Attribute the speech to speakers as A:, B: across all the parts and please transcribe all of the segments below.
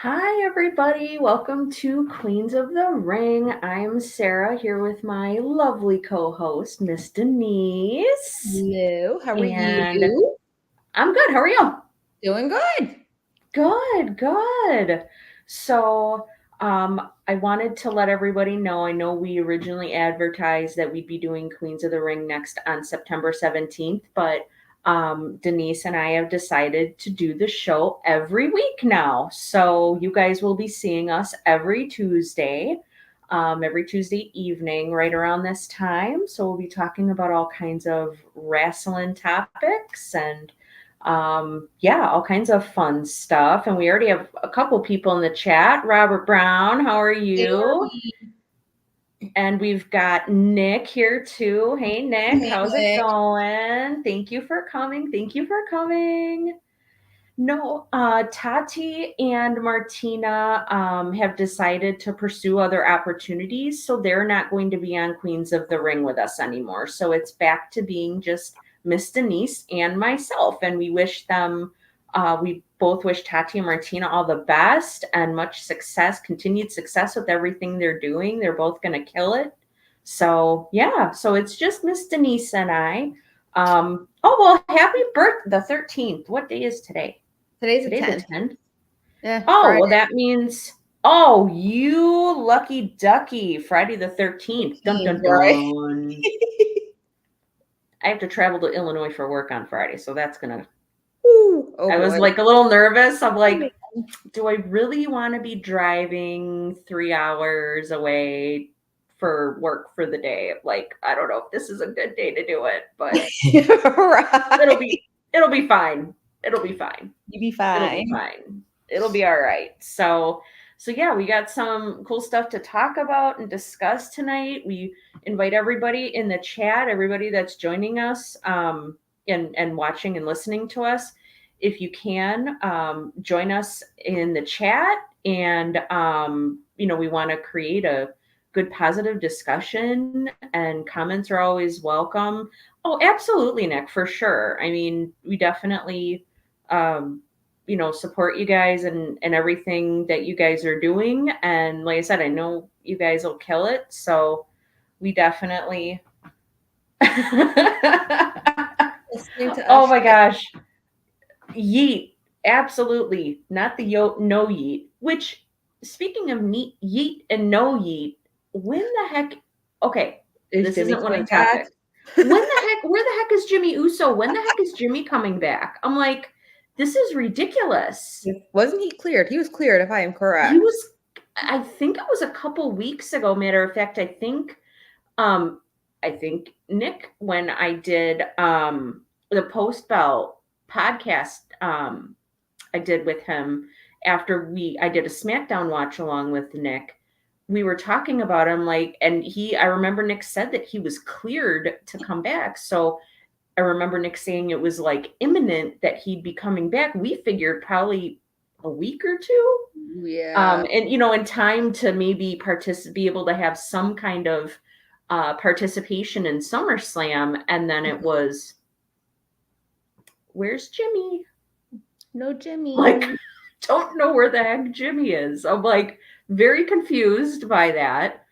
A: Hi, everybody. Welcome to Queens of the Ring. I'm Sarah here with my lovely co host, Miss Denise.
B: Hello, how are
A: And
B: you?
A: I'm good. How are you?
B: Doing good.
A: Good, good. So, I wanted to let everybody know. I know we originally advertised that we'd be doing Queens of the Ring next on September 17th, but Denise and I have decided to do the show every week now. So, you guys will be seeing us every Tuesday evening, right around this time. So, we'll be talking about all kinds of wrestling topics and yeah, all kinds of fun stuff. And we already have a couple people in the chat. Robert Brown, how are you? And we've got Nick here too. Hey, Nick,
B: Hey,
A: how's it
B: Nick.
A: going? Thank you for coming. Thank you for coming. No, Tati and Martina have decided to pursue other opportunities, so they're not going to be on Queens of the Ring with us anymore. So it's back to being just Miss Denise and myself, and we both wish Tati and Martina all the best and much success, continued success with everything they're doing. They're both going to kill it. So yeah, so it's just Miss Denise and I. Oh well, happy birthday, the 13th. What day is today?
B: Today's the
A: Today the
B: 10th.
A: 10th.
B: Yeah,
A: Oh,
B: Friday.
A: well, that means, oh, you lucky ducky, Friday the 13th. Dun, dun,
B: Right?
A: dun. I have to travel to Illinois for work on Friday, so that's gonna.
B: Ooh, oh
A: I was
B: boy.
A: like a little nervous. I'm like, do I really want to be driving 3 hours away for work for the day? Like, I don't know if this is a good day to do it, but it'll
B: Right.
A: be it'll be fine. It'll be fine.
B: You be
A: It'll be
B: fine.
A: fine. It'll be all right. So yeah, we got some cool stuff to talk about and discuss tonight. We invite everybody in the chat, everybody that's joining us and watching and listening to us. If you can, join us in the chat and we want to create a good positive discussion and comments are always welcome. Oh, absolutely, Nick, for sure. I mean, we definitely um, support you guys and everything that you guys are doing. And like I said, I know you guys will kill it. So we definitely.
B: Listening to
A: Oh
B: us.
A: my gosh. Yeet. Absolutely. Not the no yeet. Which, speaking of neat yeet and no yeet, when the heck. Okay,
B: Is
A: this
B: Jimmy
A: isn't one of
B: coming
A: the
B: back?
A: topics. Where the heck is Jimmy Uso? When the heck is Jimmy coming back? I'm like, this is ridiculous.
B: Wasn't he cleared? He was cleared, if I am
A: He
B: correct.
A: was, I think it was a couple weeks ago, matter of fact, um, I think Nick, when I did the Post Bell podcast, I did with him after I did a SmackDown watch along with Nick. We were talking about him, like, and I remember Nick said that he was cleared to come back. So I remember Nick saying it was like imminent that he'd be coming back. We figured probably a week or two.
B: Yeah.
A: And in time to maybe be able to have some kind of participation in SummerSlam. And then it was, where's Jimmy?
B: No
A: Like,
B: Jimmy.
A: don't know where the heck Jimmy is. I'm like very confused by that.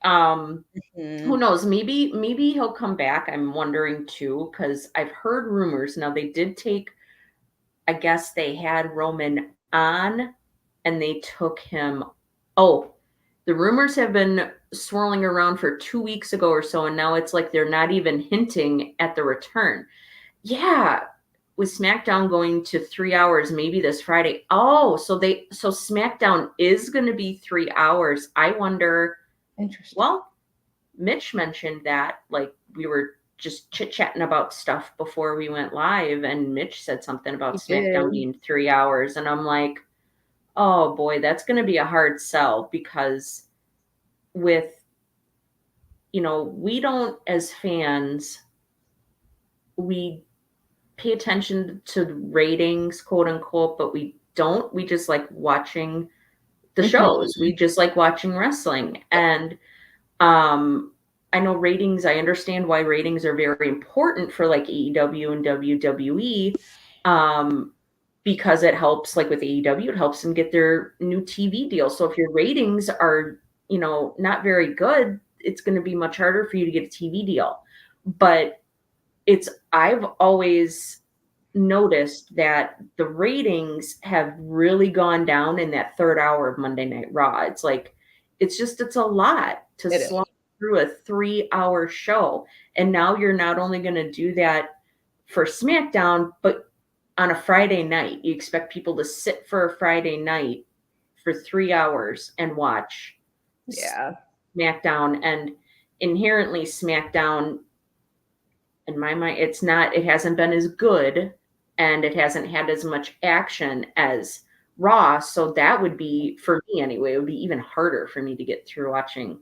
A: Um, who
B: Hmm.
A: knows? Maybe he'll come back. I'm wondering too, because I've heard rumors. Now they did take, I guess they had Roman on and they took him. Oh, the rumors have been swirling around for 2 weeks ago or so, and now it's like they're not even hinting at the return. Yeah, with SmackDown going to 3 hours, maybe this Friday. Oh, so SmackDown is going to be 3 hours. I wonder.
B: Interesting.
A: Well, Mitch mentioned that, like, we were just chit chatting about stuff before we went live, and Mitch said something about
B: He
A: SmackDown
B: did.
A: being 3 hours, and I'm like, oh boy, that's going to be a hard sell because with we don't, as fans, we pay attention to ratings, quote unquote, but we just like watching the
B: Hmm.
A: shows. We just like watching wrestling. And um I know ratings, I understand why ratings are very important for like AEW and WWE. Um because it helps, like with AEW, it helps them get their new TV deal. So if your ratings are, not very good, it's going to be much harder for you to get a TV deal. But I've always noticed that the ratings have really gone down in that third hour of Monday Night Raw. It's like, it's a lot to slog through a 3-hour show. And now you're not only going to do that for SmackDown, but on a Friday night. You expect people to sit for a Friday night for 3 hours and watch SmackDown. And inherently, SmackDown, in my mind, it hasn't been as good, and it hasn't had as much action as Raw. So that would be, for me anyway, it would be even harder for me to get through watching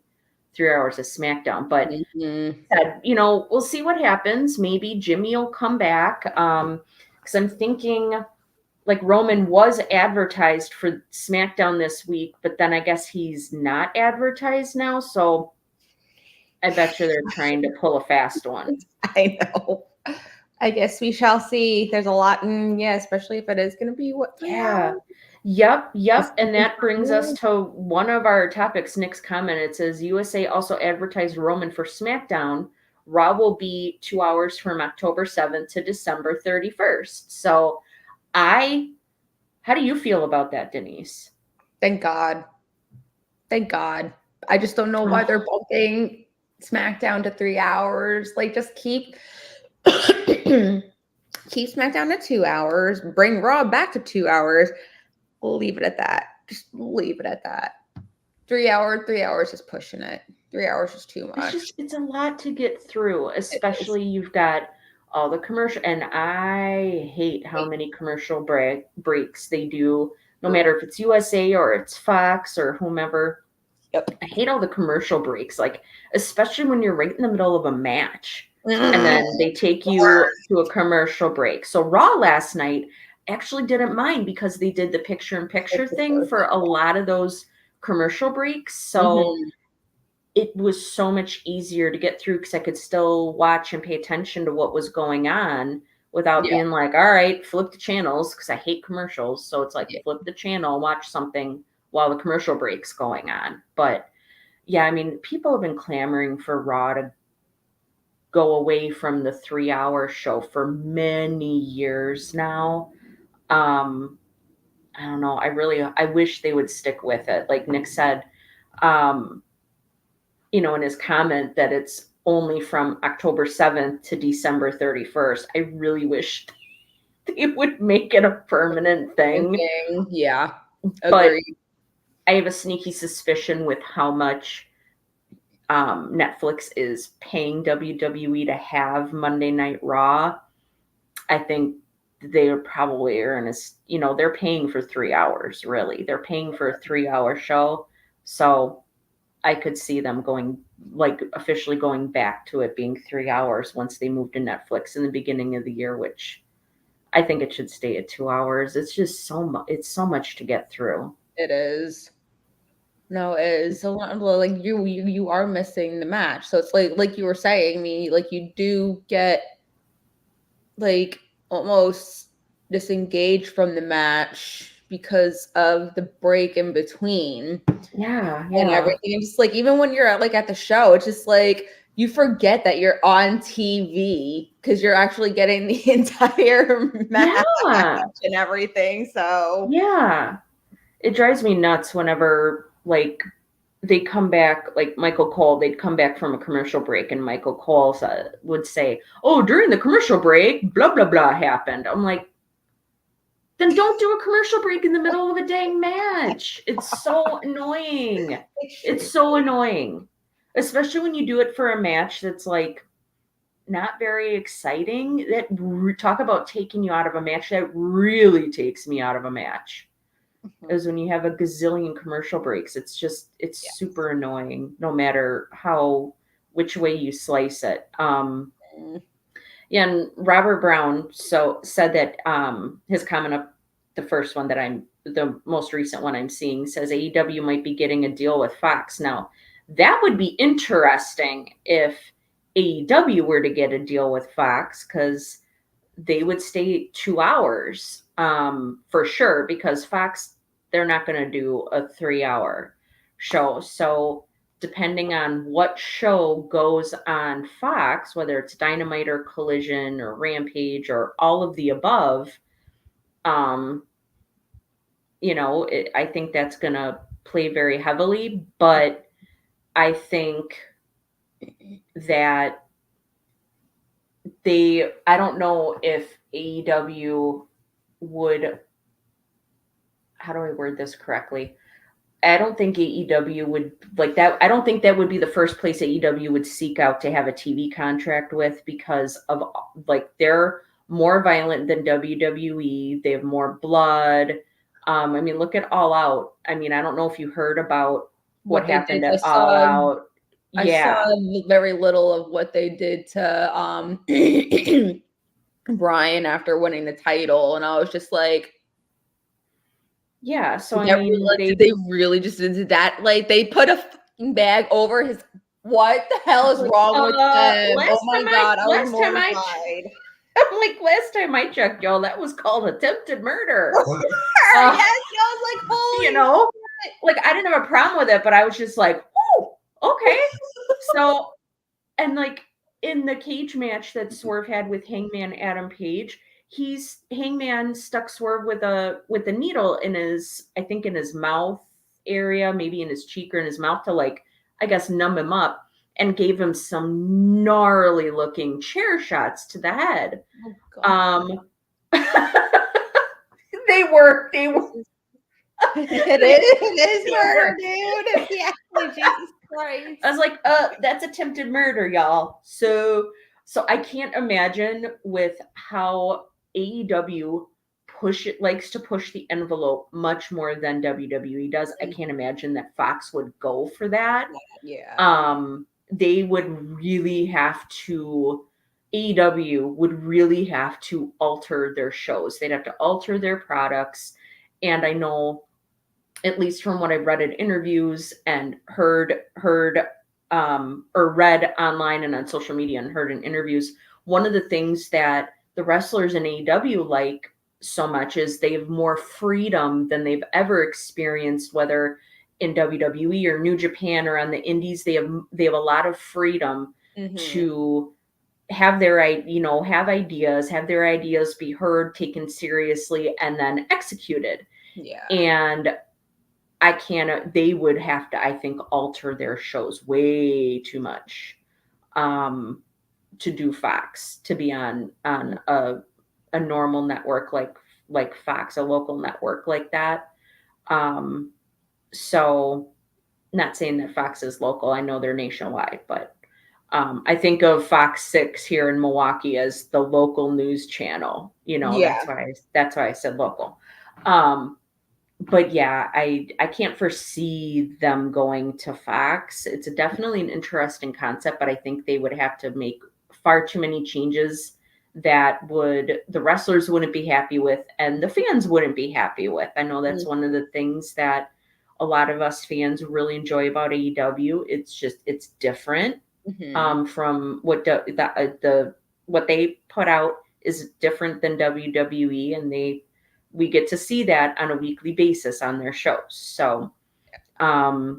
A: 3 hours of SmackDown. But we'll see what happens. Maybe Jimmy will come back. Because I'm thinking, like, Roman was advertised for SmackDown this week, but then I guess he's not advertised now. So I bet you they're trying to pull a fast one.
B: I know. I guess we shall see. There's a lot, especially if it is going to be what?
A: Yeah. Yep. And that brings us to one of our topics. Nick's comment. It says USA also advertised Roman for SmackDown. Raw will be 2 hours from October 7th to December 31st. So how do you feel about that, Denise?
B: Thank God. I just don't know why they're bumping SmackDown to 3 hours. Like, just keep SmackDown to 2 hours, bring Raw back to 2 hours. We'll leave it at that. Just leave it at that. 3 hours is pushing it. 3 hours is too much.
A: It's a lot to get through, especially you've got all the commercial, and I hate how many commercial breaks they do, no matter if it's USA or it's Fox or whomever.
B: Yep.
A: I hate all the commercial breaks, like, especially when you're right in the middle of a match and then they take you to a commercial break. So Raw last night actually didn't mind, because they did the picture-in-picture thing for a lot of those commercial breaks. So it was so much easier to get through, because I could still watch and pay attention to what was going on without being like, all right, flip the channels, because I hate commercials. So it's like, flip the channel, watch something while the commercial break's going on. But yeah, I mean, people have been clamoring for Raw to go away from the 3-hour show for many years now. I don't know. I wish they would stick with it. Like Nick said, in his comment, that it's only from October 7th to December 31st. I really wish they would make it a permanent thing.
B: Yeah.
A: But I have a sneaky suspicion with how much Netflix is paying WWE to have Monday Night Raw. I think they probably are they're paying for 3 hours, really. They're paying for a 3-hour show. So I could see them officially going back to it being 3 hours once they moved to Netflix in the beginning of the year, which I think it should stay at 2 hours. It's just it's so much to get through.
B: It is. No, it is a lot. Like, you are missing the match. So it's like you were saying, you do get like almost disengaged from the match because of the break in between.
A: Yeah.
B: And everything. And just like, even when you're at the show, it's just like you forget that you're on TV because you're actually getting the entire match and everything. So
A: yeah, it drives me nuts whenever they come back, like Michael Cole, they'd come back from a commercial break and Michael Cole would say, oh, during the commercial break, blah, blah, blah happened. I'm like, then don't do a commercial break in the middle of a dang match. It's so annoying. It's so annoying, especially when you do it for a match that's like not very exciting. Talk about taking you out of a match. That really takes me out of a match. Is when you have a gazillion commercial breaks. It's super annoying, no matter which way you slice it. And Robert Brown said that his comment of the first one the most recent one I'm seeing, says AEW might be getting a deal with Fox. Now, that would be interesting if AEW were to get a deal with Fox, because they would stay 2 hours for sure, because Fox, they're not going to do a 3 hour show. So depending on what show goes on Fox, whether it's Dynamite or Collision or Rampage or all of the above, um, I think that's going to play very heavily. But I think that I don't know if AEW would, how do I word this correctly? I don't think AEW would like that. I don't think that would be the first place AEW would seek out to have a TV contract with, because of like they're more violent than WWE. They have more blood. I mean, look at All Out. I mean, I don't know if you heard about what
B: What they
A: happened
B: did,
A: at All Out.
B: I saw
A: Yeah.
B: very little of what they did to Brian after winning the title, and I was just like,
A: Yeah. So I mean,
B: did they really just did that? Like they put a fucking bag over his. What the hell is wrong with them? Oh my god, I was mortified.
A: I'm like, last time I checked, y'all, that was called attempted murder.
B: Yes, I was like, holy
A: like I didn't have a problem with it, but I was just like, oh, okay. So, and like in the cage match that Swerve had with Hangman Adam Page, Hangman stuck Swerve with a needle in his, I think in his mouth area, maybe in his cheek or in his mouth, to like, I guess, numb him up, and gave him some gnarly looking chair shots to the head.
B: Oh,
A: they were
B: it is murder, dude. Yeah, Jesus Christ.
A: I was like, that's attempted murder, y'all. So I can't imagine with how AEW likes to push the envelope much more than WWE does. I can't imagine that Fox would go for that.
B: Yeah.
A: They would really have to, AEW would really have to alter their shows. They'd have to alter their products. And I know, at least from what I've read in interviews and heard or read online and on social media and heard in interviews, one of the things that the wrestlers in AEW like so much is they have more freedom than they've ever experienced, whether in WWE or New Japan or on the indies. They have a lot of freedom to have their have their ideas be heard, taken seriously, and then executed.
B: Yeah.
A: And they would have to, I think, alter their shows way too much to do Fox, to be on a normal network like Fox, a local network like that. So not saying that Fox is local. I know they're nationwide, but I think of Fox 6 here in Milwaukee as the local news channel. That's why I said local. But yeah, I can't foresee them going to Fox. It's definitely an interesting concept, but I think they would have to make far too many changes that the wrestlers wouldn't be happy with and the fans wouldn't be happy with. I know that's one of the things that a lot of us fans really enjoy about AEW. It's different from what what they put out is different than WWE, and we get to see that on a weekly basis on their shows. So, yeah,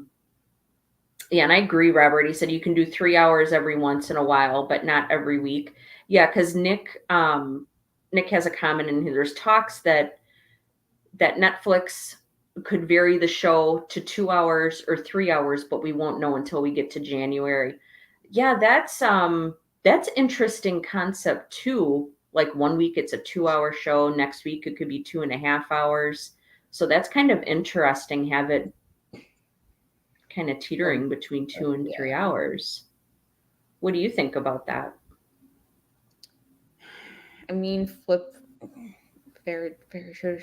A: and I agree, Robert. He said you can do 3 hours every once in a while, but not every week. Yeah, because Nick has a comment in here. There's talks that Netflix could vary the show to 2 hours or 3 hours, but we won't know until we get to January. Yeah, that's interesting concept too. Like one week it's a 2-hour show, next week it could be 2.5 hours. So that's kind of interesting. Have it kind of teetering between 2 and 3 hours. What do you think about that?
B: I mean, very, very sure.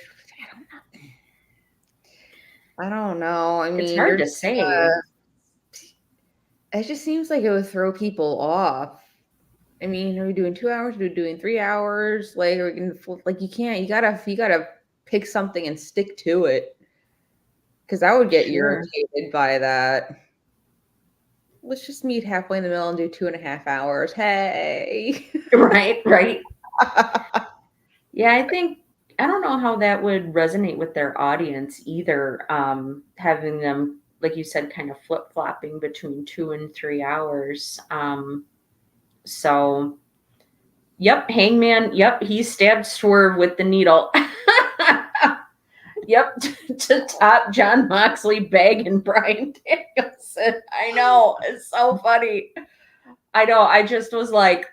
B: I don't know. I mean,
A: it's hard to say.
B: It just seems like it would throw people off. I mean, are we doing 2 hours? Are we doing 3 hours? Like, you can't. You gotta pick something and stick to it. Because I would get irritated by that. Let's just meet halfway in the middle and do 2.5 hours. Hey,
A: right. Yeah, I think I don't know how that would resonate with their audience either. Having them, like you said, kind of flip flopping between 2 and 3 hours. So, yep, Hangman. Yep, he stabbed Swerve with the needle. Yep, to top John Moxley begging Bryan Danielson. I know, it's so funny. I know. I just was like,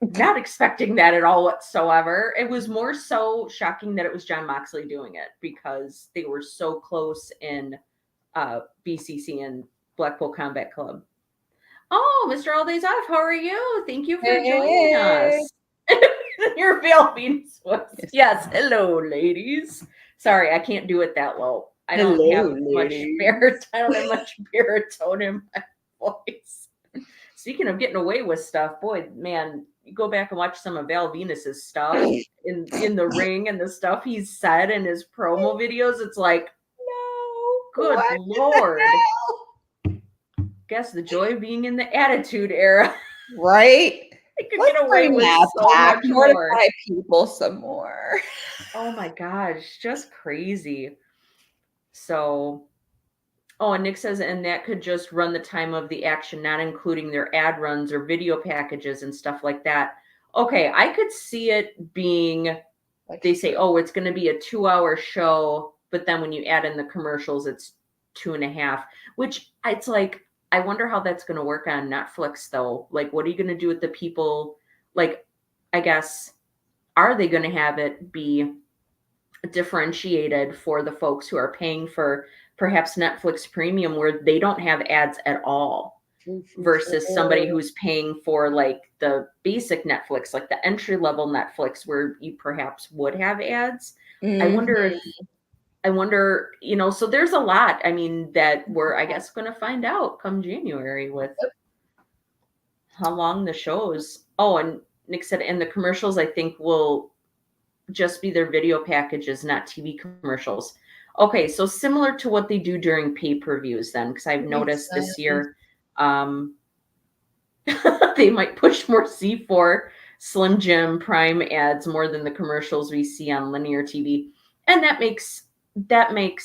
A: not expecting that at all whatsoever. It was more so shocking that it was John Moxley doing it because they were so close in BCC and Blackpool Combat Club. Oh, Mr. All Days Off, how are you? Thank you for joining us. Your veil means yes. Hello, ladies. Sorry, I can't do it that low. I don't have much baritone. I don't have much baritone in my voice. Speaking of getting away with stuff, boy, man, you go back and watch some of Val Venus's stuff in the ring and the stuff he's said in his promo videos. It's like,
B: No,
A: good Lord. Guess the joy of being in the Attitude Era.
B: Right?
A: I could get away with so much more.
B: Mortify people some more.
A: Oh my gosh, just crazy. So, oh, and Nick says, and that could just run the time of the action, not including their ad runs or video packages and stuff like that. Okay, I could see it being, they say, oh, it's going to be a 2-hour show, but then when you add in the commercials, it's 2.5, which it's like, I wonder how that's going to work on Netflix, though. Like, what are you going to do with the people? Like, I guess, are they going to have it be differentiated for the folks who are paying for perhaps Netflix Premium where they don't have ads at all versus somebody who's paying for like the basic Netflix, like the entry level Netflix where you perhaps would have ads? I wonder, so there's a lot, I mean, that we're, I guess, going to find out come January with how long the shows. Oh, and Nick said, and the commercials, I think, will just be their video packages, not TV commercials. Okay, so similar to what they do during pay-per-views then, because I've noticed this year they might push more C4, Slim Jim, Prime ads more than the commercials we see on linear TV. And that makes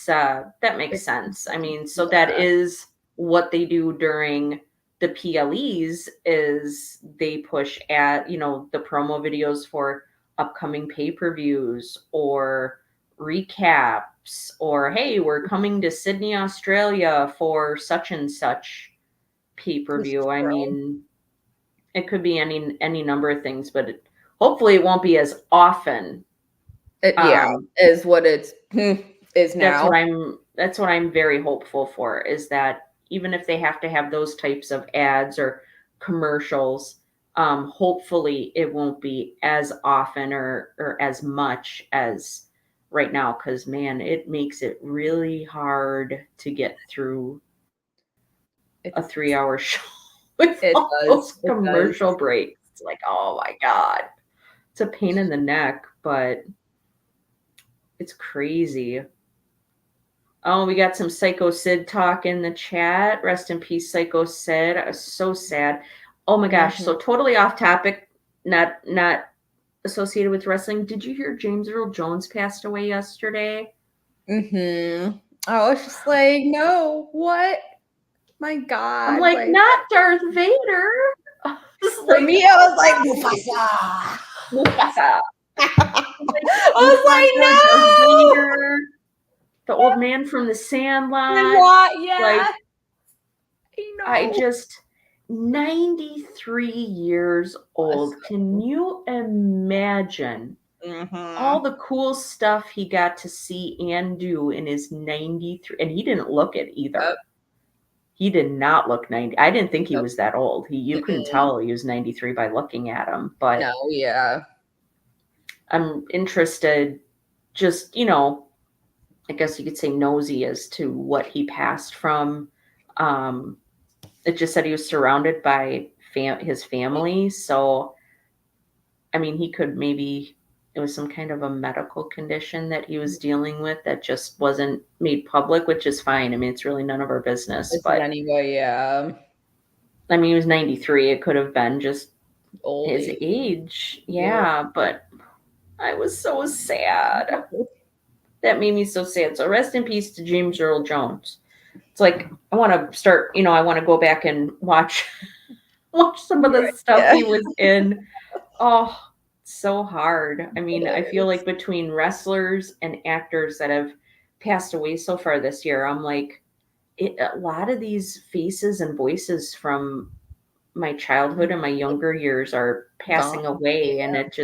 A: sense. I mean, so that is what they do during the PLEs is they push at, the promo videos for upcoming pay-per-views or recaps or, hey, we're coming to Sydney, Australia for such and such pay-per-view. I mean, it could be any number of things, but hopefully it won't be as often.
B: Is what it's is now.
A: That's what I'm very hopeful for, is that even if they have to have those types of ads or commercials, hopefully it won't be as often or as much as right now, because man, it makes it really hard to get through a 3-hour show with all those commercial breaks. It's like, oh my God, it's a pain in the neck, but it's crazy. Oh, we got some Psycho Sid talk in the chat. Rest in peace, Psycho Sid. I was so sad. Oh my gosh. So totally off topic, not associated with wrestling. Did you hear James Earl Jones passed away yesterday?
B: I was just like, no, what? My God.
A: I'm like not Darth Vader.
B: For me, I was like, Mufasa. I was like, no.
A: Vader, the old man from the Sandlot.
B: Yeah.
A: Like, I just 93 years old. Can you imagine all the cool stuff he got to see and do in his 93? And he didn't look it either. He did not look 90. I didn't think he was that old. You couldn't tell he was 93 by looking at him. But I'm interested, just, I guess you could say nosy as to what he passed from. It just said he was surrounded by his family. So, I mean, he could it was some kind of a medical condition that he was dealing with that just wasn't made public, which is fine. I mean, it's really none of our business. But
B: anyway,
A: I mean, he was 93. It could have been just old his age. Yeah, but I was so sad. That made me so sad. So rest in peace to James Earl Jones. It's like I want to start, I want to go back and watch some of the stuff
B: Yeah,
A: he was in. Oh, so hard. I
B: it
A: mean, I feel
B: is.
A: like between wrestlers and actors that have passed away so far this year, I'm like, a lot of these faces and voices from my childhood and my younger years are
B: Gone.
A: passing away, and it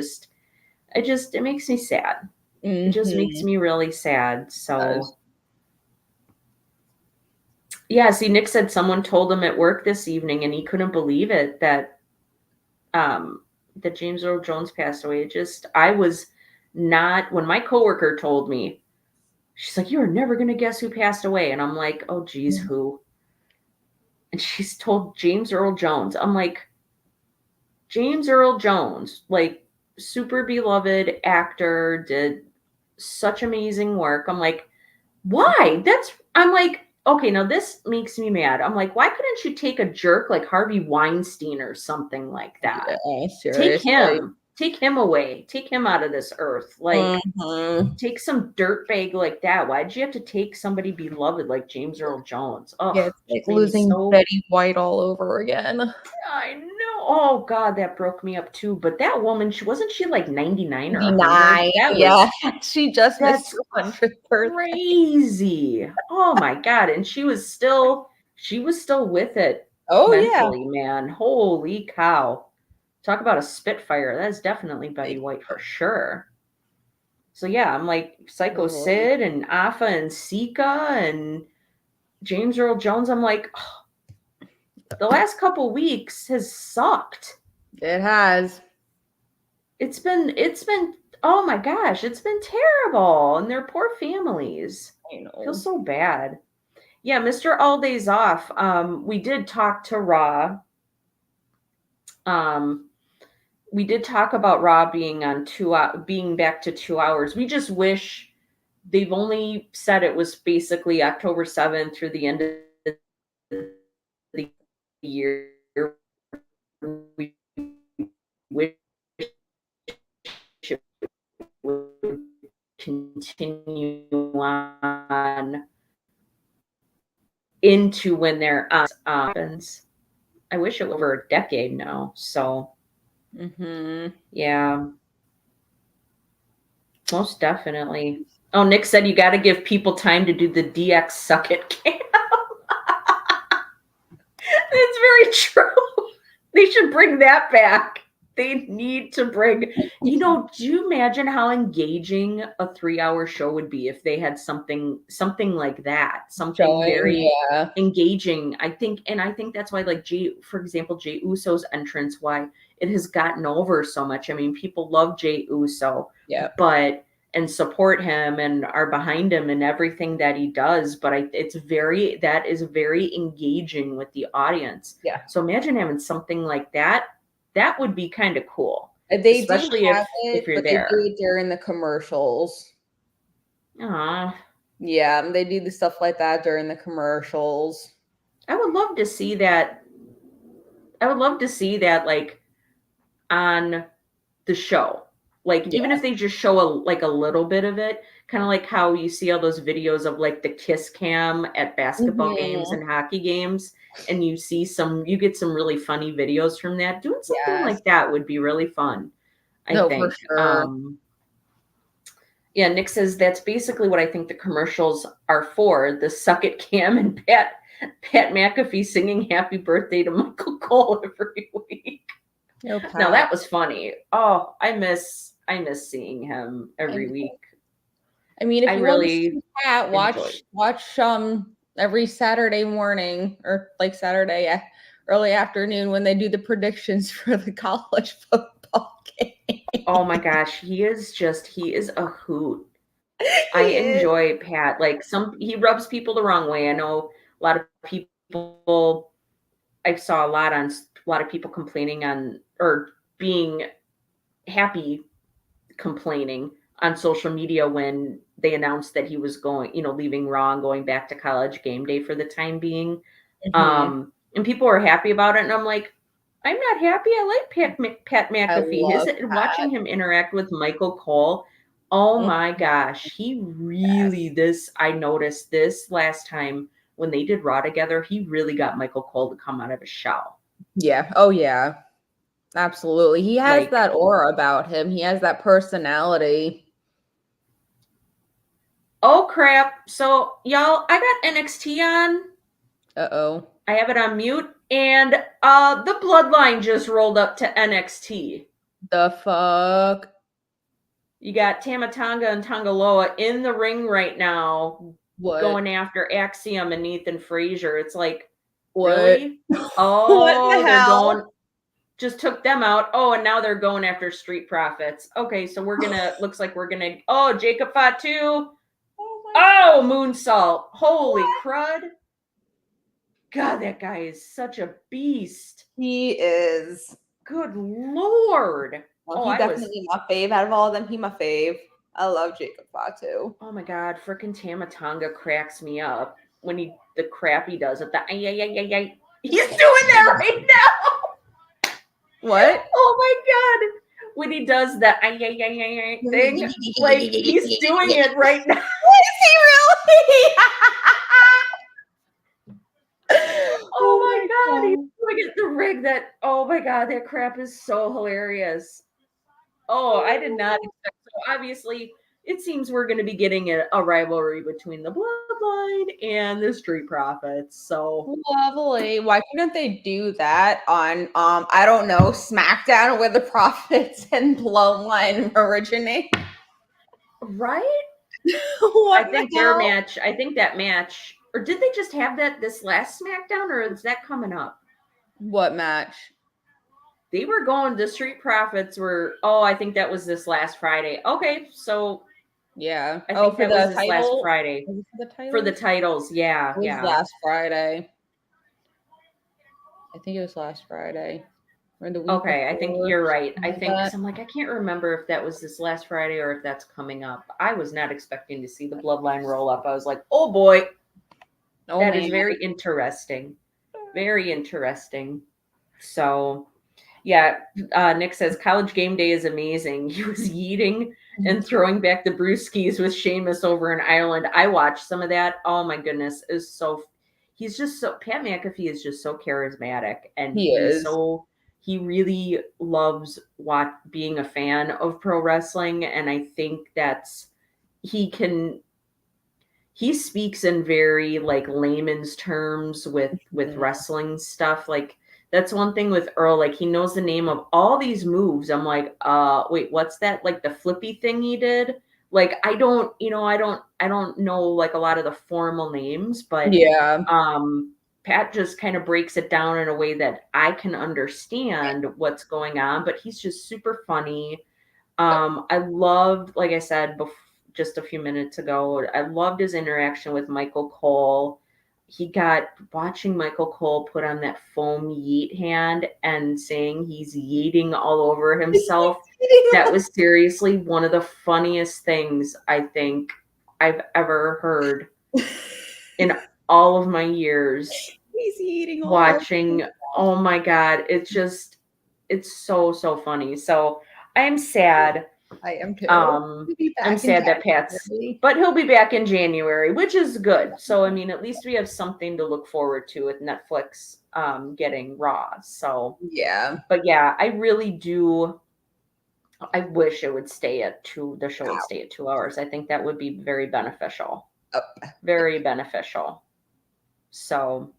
A: makes me sad. It just makes
B: Mm-hmm.
A: me really sad. So yeah, see, Nick said someone told him at work this evening, and he couldn't believe it um, that James Earl Jones passed away. I was not, when my coworker told me, she's like, "You're never gonna guess who passed away," and I'm like, "Oh, geez, who?" And she's told James Earl Jones. I'm like, James Earl Jones, like super beloved actor, did such amazing work. I'm like, why? I'm like, okay, now this makes me mad. I'm like, why couldn't you take a jerk like Harvey Weinstein or something like that?
B: Yeah, seriously.
A: Take him away, take him out of this earth. Like,
B: Mm-hmm.
A: take some dirtbag like that. Why'd you have to take somebody beloved like James Earl Jones?
B: Yeah,
A: Oh,
B: it's like
A: just made me
B: losing
A: so.
B: Betty White all over again.
A: I know. Oh God, that broke me up too. But that woman, she like 99 or 100.
B: 99. Yeah, she just missed
A: That's
B: her 100th birthday.
A: crazy. Oh my God. And she was still with it
B: Oh yeah.
A: mentally, man. Holy cow. Talk about a spitfire. That is definitely Betty White for sure. So yeah, I'm like Psycho
B: Mhm.
A: Sid and Afa and Sika and James Earl Jones. I'm like, oh, the last couple weeks has sucked.
B: It has.
A: It's been oh my gosh, it's been terrible. And their poor families.
B: I
A: I feel
B: know.
A: so bad. Yeah, Mr. All Days Off. We did talk to Raw. Um, we did talk about Raw being on being back to 2 hours. We just wish they've only said it was basically October 7th through the end of the year. We wish it would continue on into when they're on happens. I wish it was over a decade now. So
B: Mhm.
A: yeah, most definitely. Oh, Nick said you got to give people time to do the DX suck it cam. It's very true. They should bring that back. They need to bring, do you imagine how engaging a 3 hour show would be if they had something like that, something
B: Showing,
A: very
B: yeah.
A: engaging. I think that's why, like, for example, Jay Uso's entrance, why it has gotten over so much. I mean, people love Jay Uso,
B: Yeah.
A: but and support him and are behind him and everything that he does. But that is very engaging with the audience.
B: Yeah.
A: So imagine having something like that. That would be kind of cool,
B: They do
A: especially
B: have
A: if
B: it,
A: you're
B: but they do
A: there.
B: it during the commercials.
A: Aw,
B: Yeah, they do the stuff like that during the commercials.
A: I would love to see that. I would love to see that, like, on the show. Like,
B: Yeah.
A: even if they just show a little bit of it, kind of like how you see all those videos of like the kiss cam at basketball games
B: Mhm.
A: and hockey games, and you get some really funny videos from that. Doing something
B: Yes.
A: like that would be really fun, I
B: No, for
A: think.
B: sure.
A: Yeah, Nick says that's basically what I think the commercials are for. The suck it cam and Pat McAfee singing happy birthday to Michael Cole every week.
B: No,
A: Now
B: Pat.
A: that was funny. Oh, I miss seeing him
B: I
A: every
B: know.
A: week.
B: I mean,
A: I
B: if you want to
A: really
B: see Pat,
A: enjoyed.
B: watch every Saturday morning or like Saturday early afternoon when they do the predictions for the college football game.
A: Oh my gosh, he is a hoot. I
B: He is.
A: enjoy Pat. Like, he rubs people the wrong way. I know a lot of people. I saw a lot of people complaining on, or being happy complaining on social media when they announced that he was leaving Raw and going back to College Game Day for the time being.
B: Mhm.
A: And people were happy about it. And I'm like, I'm not happy. I like Pat
B: I
A: McAfee.
B: love
A: Watching him interact with Michael Cole. Oh
B: Pat.
A: my gosh, he really
B: Yes.
A: I noticed this last time when they did Raw together. He really got Michael Cole to come out of his shell.
B: Yeah. Oh yeah. Absolutely. He has
A: Like,
B: that aura about him. He has that personality.
A: oh crap! So y'all, I got NXT on.
B: Uh-oh.
A: I have it on mute, and the Bloodline just rolled up to NXT.
B: The fuck?
A: You got Tamatanga and Tangaloa in the ring right now,
B: What?
A: going after Axiom and Nathan Frazier. It's like,
B: What?
A: really?
B: What the
A: Oh, they're
B: hell?
A: going, just took them out. Oh, and now they're going after Street Profits. Okay, so looks like we're gonna, oh, Jacob Fatu.
B: Oh my
A: Oh, Moonsault. Holy
B: What?
A: crud. God, that guy is such a beast.
B: He is.
A: Good Lord.
B: Well,
A: Oh,
B: he definitely my fave. Out of all of them, he my fave. I love Jacob Fatu.
A: oh my God, freaking Tamatanga cracks me up when the crap he does at the ay, ay, ay, ay, ay. He's doing that right now.
B: What?
A: Oh my God. When he does the ay, ay, ay, ay, ay thing, like he's doing it right now.
B: Is he really?
A: Oh my God. He's doing it the rig that, oh my God, that crap is so hilarious. Oh, I did not expect. So obviously, it seems we're going to be getting a rivalry between the Bloodline and the Street Profits. So
B: Lovely. Why couldn't they do that on I don't know, SmackDown where the Profits and Bloodline originate?
A: right,
B: What
A: I
B: the
A: think
B: hell?
A: I think that match, or did they just have that this last SmackDown, or is that coming up?
B: What match?
A: They were going. The Street Profits were. Oh, I think that was this last Friday. Okay, so
B: Yeah.
A: I
B: Oh,
A: think
B: for
A: that was
B: the
A: this last
B: title?
A: Friday
B: Was it for the
A: for the
B: titles?
A: titles. Yeah,
B: It was
A: yeah.
B: last Friday. I think it was last Friday. Or the week
A: Okay, I think
B: before.
A: you're right. I
B: Something like
A: think
B: that.
A: because I'm like, I can't remember if that was this last Friday or if that's coming up. I was not expecting to see the Bloodline roll up. I was like, oh boy,
B: Oh
A: that is
B: man.
A: very interesting. Very interesting. So, yeah, Nick says college game day is amazing. He was yeeting and throwing back the brewskis with Sheamus over in Ireland. I watched some of that. Oh my goodness, is so. He's just so Pat McAfee is just so charismatic, and
B: He is.
A: he really loves being a fan of pro wrestling, and I think that's he can he speaks in very like layman's terms with
B: Mhm.
A: wrestling stuff. Like that's one thing with Earl, like he knows the name of all these moves. I'm like, wait, what's that? Like the flippy thing he did? Like I don't, I don't know like a lot of the formal names, but
B: Yeah.
A: Pat just kind of breaks it down in a way that I can understand what's going on, but he's just super funny.
B: Yep.
A: I loved, like I said just a few minutes ago, I loved his interaction with Michael Cole. He got watching Michael Cole put on that foam yeet hand and saying he's yeeting all over himself. That was seriously one of the funniest things I think I've ever heard in all of my years
B: He's eating all over.
A: watching. Oh my God. It's so funny. So I am sad.
B: I am too.
A: Um,
B: We'll be
A: I'm
B: back in
A: sad that Pat's,
B: January.
A: but he'll be back in January, which is good. So I mean, at least we have something to look forward to with Netflix getting Raw. So,
B: Yeah.
A: but yeah, I really do. I wish it would stay at two. The show would
B: Ow.
A: stay at 2 hours. I think that would be very beneficial.
B: Oh,
A: Very beneficial. So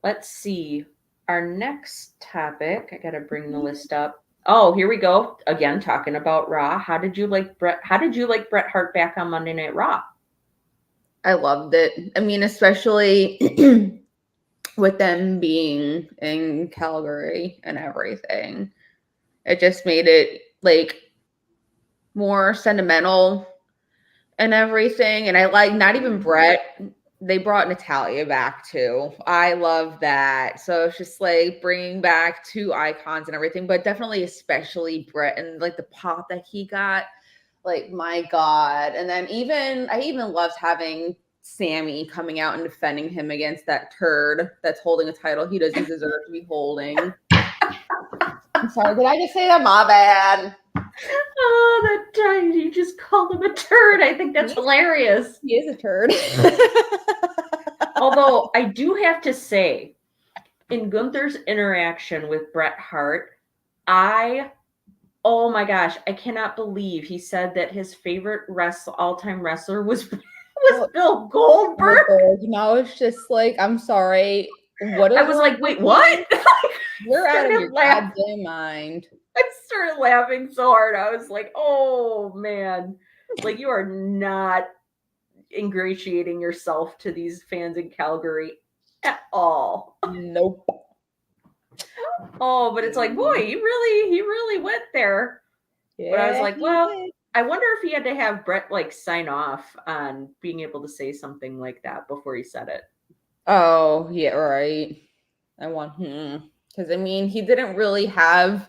A: let's see. Our next topic, I gotta bring the list up. Oh, here we go. Again, talking about Raw. How did you like Bret Hart back on Monday Night Raw?
B: I loved it. I mean, especially with them being in Calgary and everything. It just made it like more sentimental and everything. And I like not even Brett. They brought Natalia back too. I love that. So it's just like bringing back two icons and everything, but definitely especially Brett and like the pop that he got. Like my God. And then I even loved having Sammy coming out and defending him against that turd that's holding a title he doesn't deserve to be holding. I'm sorry, did I just say that? My bad.
A: Oh, that time you just called him a turd. I think that's hilarious.
B: He is a turd.
A: Although I do have to say, in Gunther's interaction with Bret Hart, oh my gosh, I cannot believe he said that his favorite all-time wrestler was Bill Goldberg.
B: Now it's just like, I'm sorry. What?
A: I was like, wait, what?
B: You're out of
A: started
B: your
A: laughing.
B: goddamn mind.
A: I started laughing so hard. I was like, oh man, like you are not ingratiating yourself to these fans in Calgary at all.
B: Nope.
A: Oh, but it's like, boy, he really went there.
B: Yeah,
A: But I was like,
B: he
A: well,
B: did.
A: I wonder if he had to have Bret like sign off on being able to say something like that before he said it.
B: Oh, yeah, right. I want because I mean, he didn't really have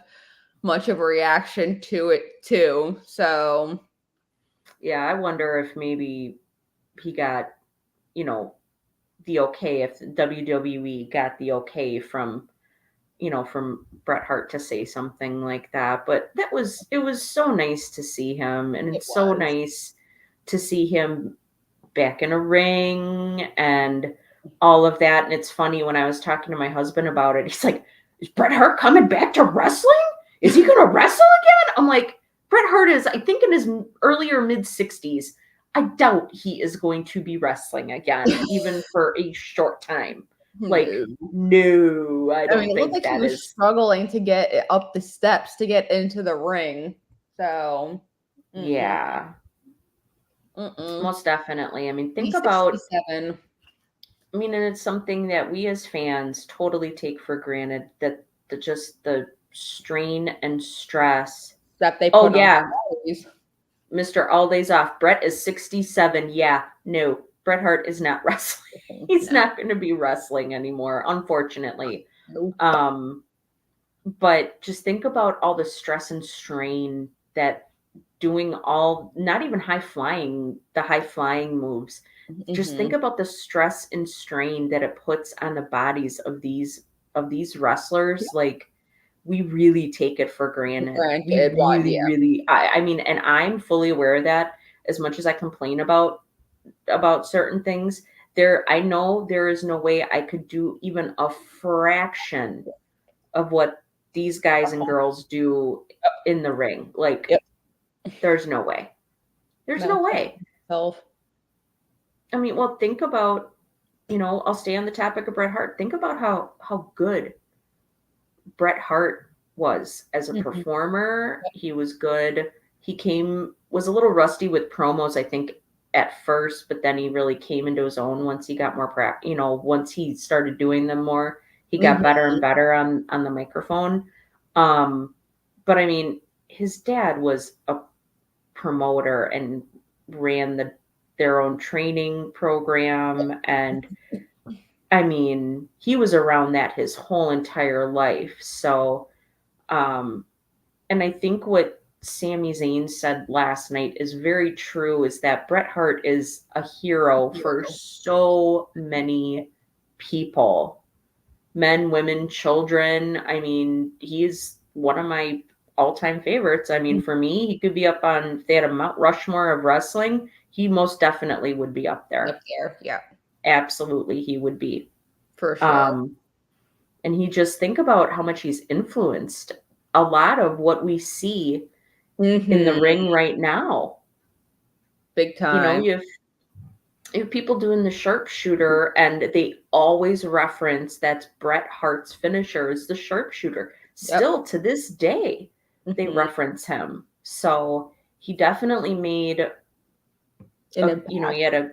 B: much of a reaction to it too. So
A: Yeah, I wonder if maybe he got, you know, the okay, if WWE got the okay from, from Bret Hart to say something like that. But it was so nice to see him, and
B: it
A: it's so
B: was.
A: nice to see him back in a ring and all of that. And it's funny, when I was talking to my husband about it, he's like, is Bret Hart coming back to wrestling? Is he going to wrestle again? I'm like, Bret Hart is, I think, in his earlier mid 60s. I doubt he is going to be wrestling again, even for a short time. Like, no, I don't
B: mean, it
A: think
B: looked like
A: that
B: he was
A: is.
B: struggling to get up the steps to get into the ring. So,
A: Yeah, most definitely. I mean, think
B: He's
A: about,
B: 67.
A: I mean, and it's something that we as fans totally take for granted, that just the strain and stress.
B: That they
A: Oh
B: put on
A: yeah,
B: bodies.
A: Mr. All Days Off. Bret is 67. Yeah, no, Bret Hart is not wrestling. He's not going to be wrestling anymore, unfortunately.
B: Nope.
A: But just think about all the stress and strain that doing not even the high flying moves. Just think about the stress and strain that it puts on the bodies of these wrestlers. Like, we really take it for granted. We really, I mean, and I'm fully aware of that. As much as I complain about certain things, I know there is no way I could do even a fraction of what these guys and girls do in the ring. Like, there's no way. There's no way. I mean, well, think about, I'll stay on the topic of Bret Hart. Think about how good Bret Hart was as a performer. He was good. Was a little rusty with promos, I think, at first, but then he really came into his own once he got more practice. Once he started doing them more, he got better and better on the microphone. But I mean, his dad was a promoter and ran their own training program, and I mean, he was around that his whole entire life. So, and I think what Sami Zayn said last night is very true, is that Bret Hart is a hero for so many people, men, women, children. I mean, he's one of my all-time favorites. I mean, for me, he could be up on, if they had a Mount Rushmore of wrestling, he most definitely would be up there.
B: Yeah.
A: Absolutely, he would be.
B: For sure.
A: And he just, think about how much he's influenced a lot of what we see in the ring right now.
B: Big time.
A: You have people doing the sharpshooter, and they always reference that's Bret Hart's finisher is the sharpshooter. Still to this day, they reference him. So he definitely made, he had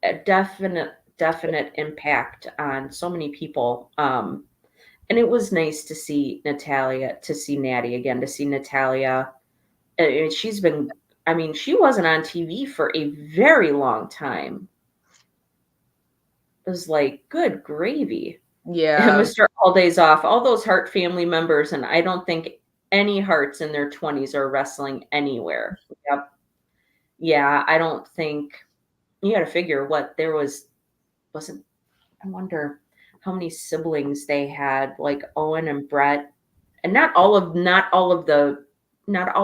A: a definite impact on so many people. And it was nice to see Natty again, to see Natalya. She's been, I mean, she wasn't on TV for a very long time. It was like, good gravy.
B: Yeah.
A: Mr. All Days Off, all those Hart family members, and I don't think any Harts in their 20s are wrestling anywhere. Yep. Yeah, I don't think, you got to figure what there I wonder how many siblings they had, like Owen and Brett and not all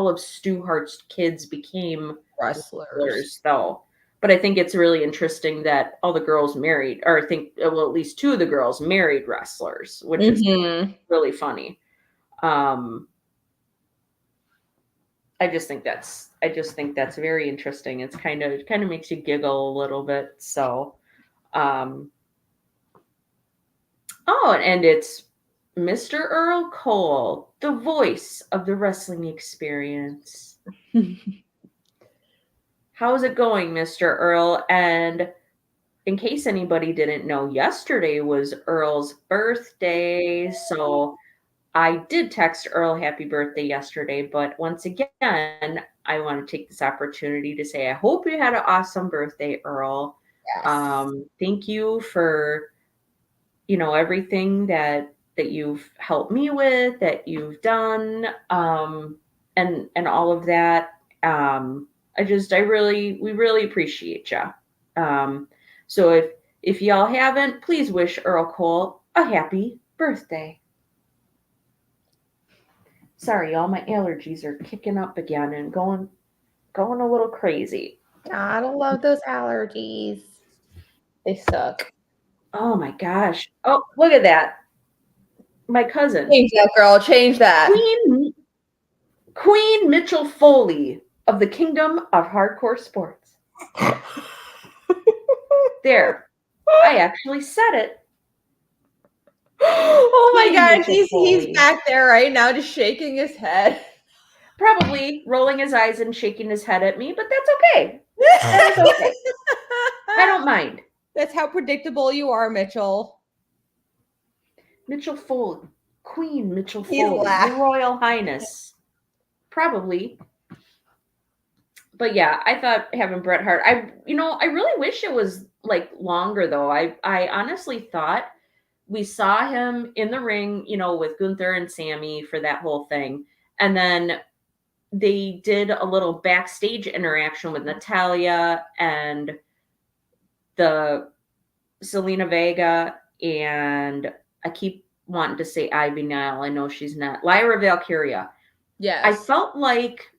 A: of Stu Hart's kids became
B: Wrestlers.
A: though. But I think it's really interesting that all the girls married, or I think, well, at least two of the girls married wrestlers, which is really funny. I just think that's very interesting. It kind of makes you giggle a little bit. So, and it's Mr. Earl Cole, the voice of the wrestling experience. How's it going, Mr. Earl? And in case anybody didn't know, yesterday was Earl's birthday. So I did text Earl happy birthday yesterday. But once again, I want to take this opportunity to say I hope you had an awesome birthday, Earl.
B: Yes.
A: Thank you for, everything that you've helped me with, that you've done, and all of that. We really appreciate you. So if y'all haven't, please wish Earl Cole a happy birthday. Sorry, y'all, my allergies are kicking up again and going a little crazy.
B: I don't love those allergies. They suck.
A: Oh my gosh. Oh, look at that. My cousin.
B: Change that, girl. Change that.
A: Queen Mitchell Foley of the Kingdom of Hardcore Sports. There. I actually said it.
B: Oh my
A: Queen
B: gosh,
A: Mitchell Foley.
B: he's back there right now just shaking his head.
A: Probably rolling his eyes and shaking his head at me, but that's okay. That is okay. I don't mind.
B: That's how predictable you are, Mitchell.
A: Mitchell Foley. Queen Mitchell
B: He's
A: Foley.
B: laughing.
A: Your Royal Highness. Probably. But yeah, I thought having Bret Hart, I really wish it was like longer though. I honestly thought we saw him in the ring, with Gunther and Sammy for that whole thing. And then they did a little backstage interaction with Natalya and the Selena Vega, and I keep wanting to say Ivy Nile. I know she's not. Lyra Valkyria.
B: Yes.
A: I felt like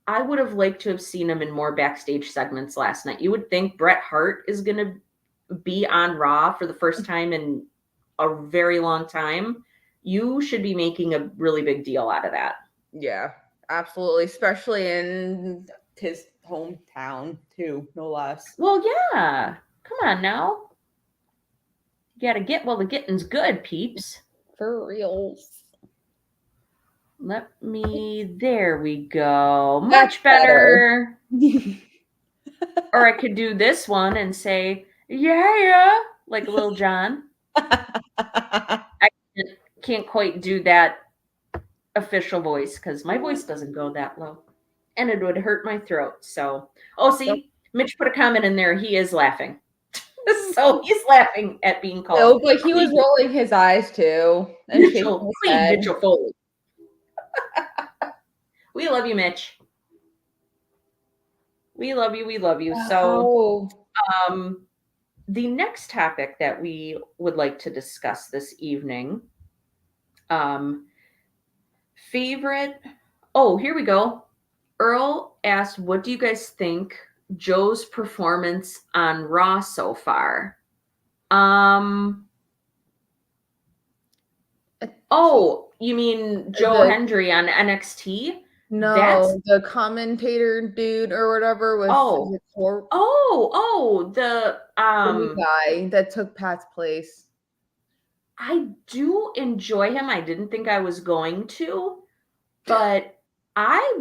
A: I would have liked to have seen him in more backstage segments last night. You would think Bret Hart is going to be on Raw for the first time in a very long time. You should be making a really big deal out of that.
B: Yeah, absolutely. Especially in his hometown, too, no less.
A: Well, yeah. Come on now. You got to get while the getting's good, peeps.
B: For reals.
A: There we go. Much better. Or I could do this one and say, yeah, like Lil Jon. I can't quite do that official voice because my voice doesn't go that low. And it would hurt my throat. So, see, Mitch put a comment in there. He is laughing. So he's laughing at being called.
B: Oh, but he was rolling his eyes too. And
A: Mitchell Foley. We love you, Mitch. We love you. We love you. So, the next topic that we would like to discuss this evening, favorite. Oh, here we go. Earl asked, what do you guys think Joe's performance on Raw so far? Oh, you mean Joe Hendry on NXT?
B: No, the commentator dude or whatever was
A: the
B: guy that took Pat's place.
A: I do enjoy him. I didn't think I was going to, but I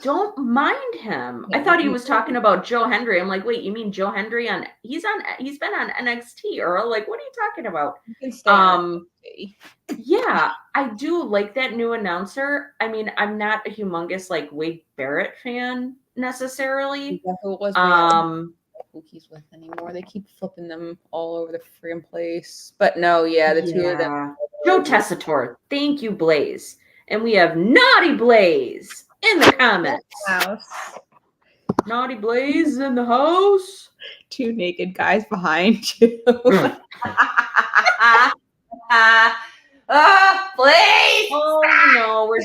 A: don't mind him. I thought he was talking about Joe Hendry. I'm like, wait, you mean Joe Hendry he's been on NXT, Earl? Like, what are you talking about? Yeah, I do like that new announcer. I mean, I'm not a humongous like Wade Barrett fan necessarily.
B: Who he's with anymore. They keep flipping them all over the freaking place. But no, the two of them.
A: Joe Tessitore. Thank you, Blaze. And we have Naughty Blaze in the comments. Naughty Blaze in the house.
B: Two naked guys behind you. Please.
A: Oh no, we're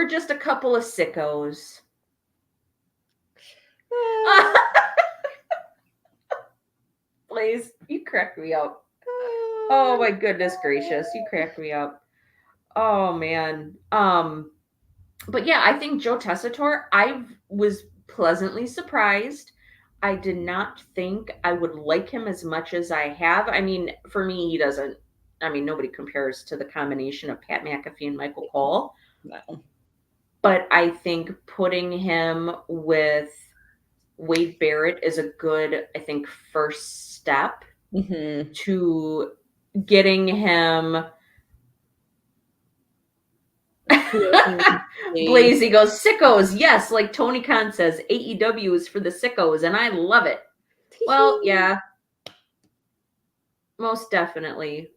A: just a couple of sickos. Blaze, you crack me up. Oh my goodness gracious, you crack me up. Oh man. But yeah, I think Joe Tessitore, I was pleasantly surprised. I did not think I would like him as much as I have. I mean, for me, he doesn't. I mean, nobody compares to the combination of Pat McAfee and Michael Cole.
B: No.
A: But I think putting him with Wade Barrett is a good, I think, first step to getting him. Blazy goes, sickos. Yes, like Tony Khan says, AEW is for the sickos, and I love it. Well, yeah, most definitely.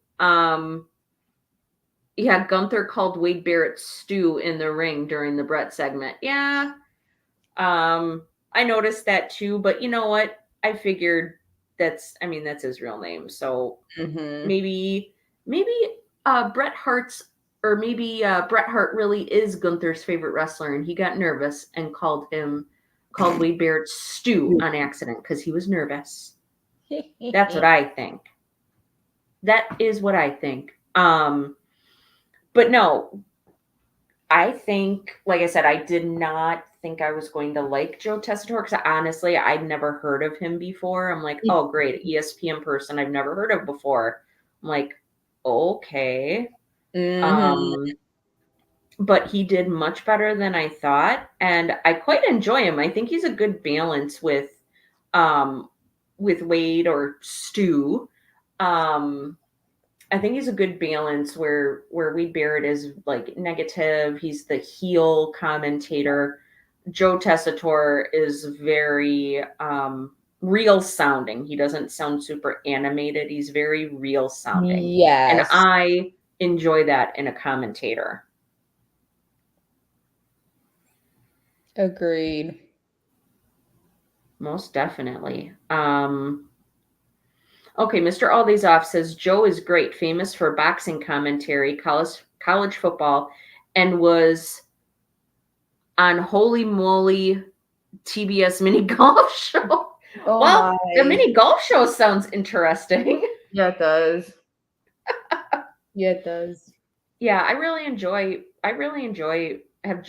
A: Yeah, Gunther called Wade Barrett stew in the ring during the Brett segment. Yeah. I noticed that too, but you know what? I figured that's his real name. So maybe Bret Hart's or maybe Bret Hart really is Gunther's favorite wrestler and he got nervous and called Wade Barrett stew on accident because he was nervous. That's what I think. That is what I think. But no, I think, like I said, I did not think I was going to like Joe Tessitore because honestly, I'd never heard of him before. I'm like, oh, great, ESPN person I've never heard of before. I'm like, okay. But he did much better than I thought, and I quite enjoy him. I think he's a good balance with Wade or Stu. I think he's a good balance where Wade Barrett is like negative. He's the heel commentator. Joe Tessitore is very real sounding. He doesn't sound super animated. He's very real sounding.
B: Yes.
A: And I enjoy that in a commentator.
B: Agreed.
A: Most definitely. Okay, Mr. All These Off says Joe is great, famous for boxing commentary, college football, and was on Holy Moly TBS mini golf show.
B: Oh
A: well,
B: my.
A: the mini golf show sounds interesting.
B: Yeah, it does. Yeah, it does.
A: Yeah, I really have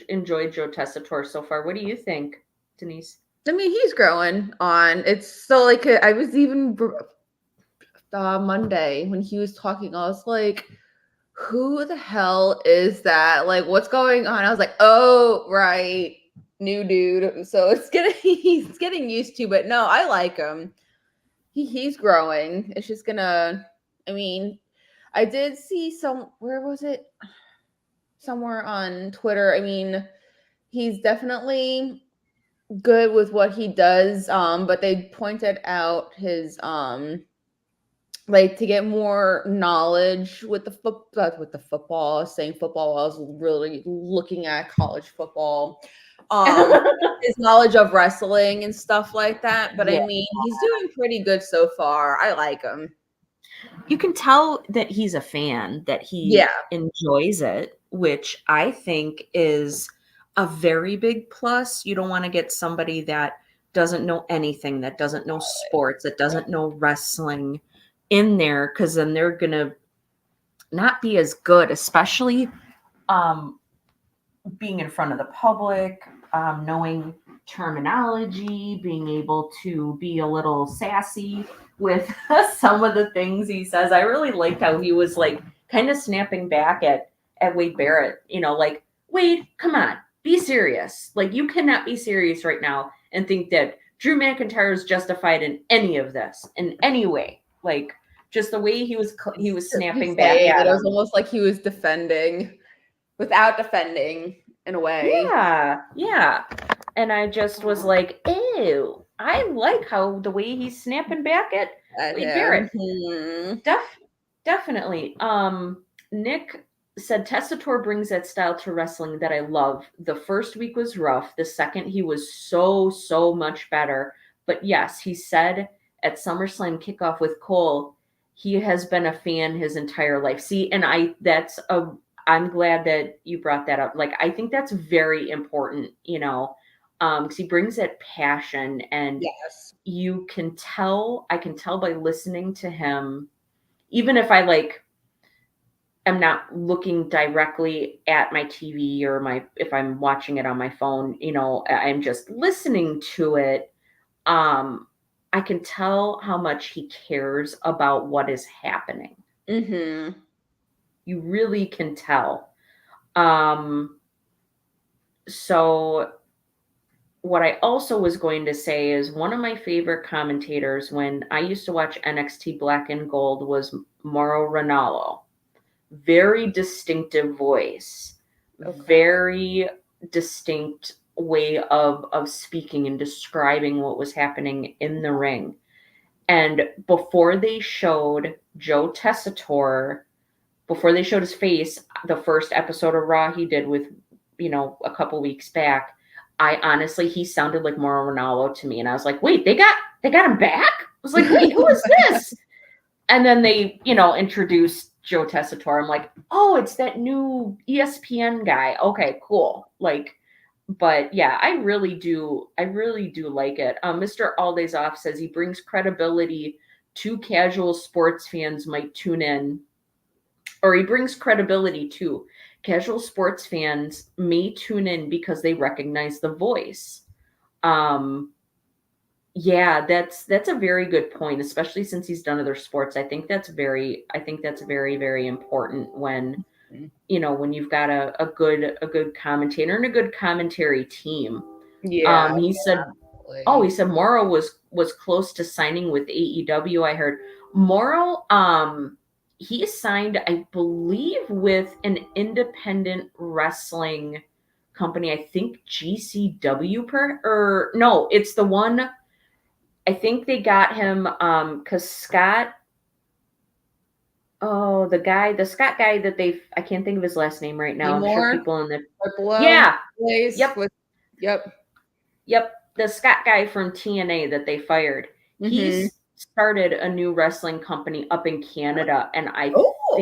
A: enjoyed Joe Tessitore so far. What do you think, Denise?
B: I mean, he's growing on. It's so like I was even Monday when he was talking, I was like, who the hell is that? Like, what's going on? I was like, oh, right. New dude. So he's getting used to, but no, I like him. He's growing. It's just gonna, I mean, I did see where was it? Somewhere on Twitter. I mean, he's definitely good with what he does. But they pointed out his like to get more knowledge with the football, saying football, I was really looking at college football. His knowledge of wrestling and stuff like that. But yeah. I mean, he's doing pretty good so far. I like him.
A: You can tell that he's a fan, that he enjoys it, which I think is a very big plus. You don't want to get somebody that doesn't know anything, that doesn't know sports, that doesn't know wrestling in there, because then they're going to not be as good, especially being in front of the public, knowing terminology, being able to be a little sassy with some of the things he says. I really liked how he was like kind of snapping back at Wade Barrett, like, Wade, come on, be serious. Like, you cannot be serious right now and think that Drew McIntyre is justified in any of this, in any way. Like, just the way he was snapping back at him.
B: It was almost like he was defending without defending in a way.
A: Yeah. And I just was like, ew, I like how the way he's snapping back at Wade Barrett. Definitely. Nick said Tessitore brings that style to wrestling that I love. The first week was rough. The second, he was so much better. But yes, he said at SummerSlam kickoff with Cole, he has been a fan his entire life. See, and I'm glad that you brought that up. Like, I think that's very important, because he brings that passion, and
B: Yes.
A: I can tell by listening to him, even if I like am not looking directly at my TV or if I'm watching it on my phone, I'm just listening to it. I can tell how much he cares about what is happening.
B: Mm-hmm.
A: You really can tell. So what I also was going to say is one of my favorite commentators when I used to watch NXT Black and Gold was Mauro Ranallo. Very distinctive voice,
B: Okay.
A: very distinct way of speaking and describing what was happening in the ring. And before they showed Joe Tessitore, before they showed his face, the first episode of Raw he did with, a couple weeks back, he sounded like Mauro Ranallo to me. And I was like, wait, they got him back? I was like, wait, who is this? And then they, introduced Joe Tessitore. I'm like, oh, it's that new ESPN guy. Okay, cool. Like, but yeah, I really do like it. Mr. All Days Off says he brings credibility to casual sports fans might tune in, or he brings credibility to casual sports fans may tune in because they recognize the voice. Yeah, that's a very good point, especially since he's done other sports. I think that's very, very important when, when you've got a good commentator and a good commentary team.
B: Yeah.
A: He said, oh, he said Morrow was close to signing with AEW. I heard Morrow, he signed, I believe, with an independent wrestling company. I think GCW or no, it's the one. I think they got him because Scott. Oh, the Scott guy that I can't think of his last name right now. I'm sure
B: Seymour?
A: people in the
B: Below
A: yeah,
B: place
A: yep,
B: with, yep.
A: yep, the Scott guy from TNA that they fired.
B: Mm-hmm.
A: He's started a new wrestling company up in Canada, and
B: Okay,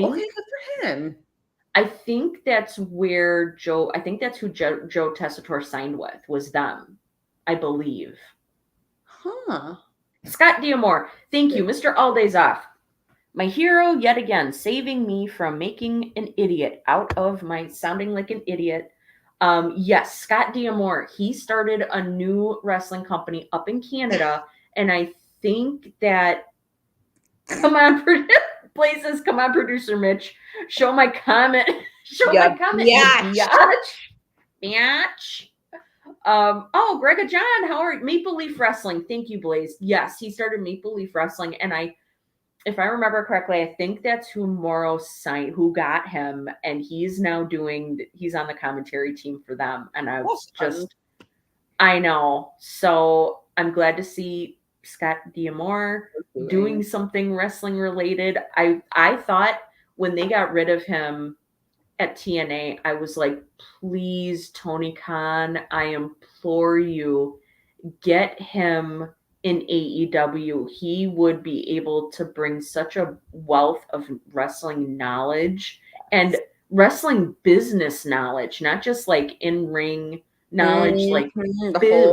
B: good for him.
A: I think that's where Joe. I think that's who Joe Tessitore signed with, was them, I believe.
B: Huh.
A: Scott Diamore, thank you, Mr. All Days Off. My hero yet again, saving me from making an idiot out of my sounding like an idiot. Yes, Scott Diamore, he started a new wrestling company up in Canada, and I think that come on, producer Mitch, show my comment. My comment. Biatch. Oh, Grega John, how are Maple Leaf Wrestling? Thank you, Blaze. Yes, he started Maple Leaf Wrestling, and if I remember correctly, I think that's who Morrow signed, who got him, and he's now he's on the commentary team for them. And I know. So I'm glad to see Scott Diamore doing something wrestling related. I thought when they got rid of him at TNA, I was like, please, Tony Khan, I implore you, get him in AEW. He would be able to bring such a wealth of wrestling knowledge and wrestling business knowledge, not just like in-ring knowledge, like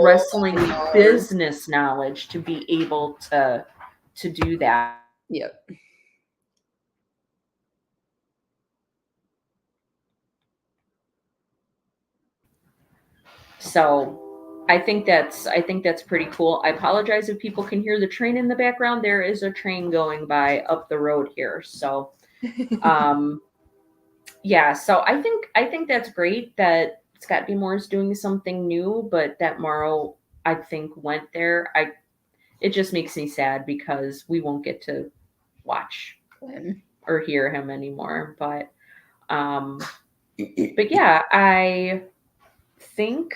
A: wrestling business knowledge to be able to do that.
B: Yep.
A: So I think that's pretty cool. I apologize if people can hear the train in the background. There is a train going by up the road here. So yeah, so I think that's great that Scott D'Amore is doing something new, but that Morrow, I think, went there. It just makes me sad because we won't get to watch or hear him anymore. But yeah, I think,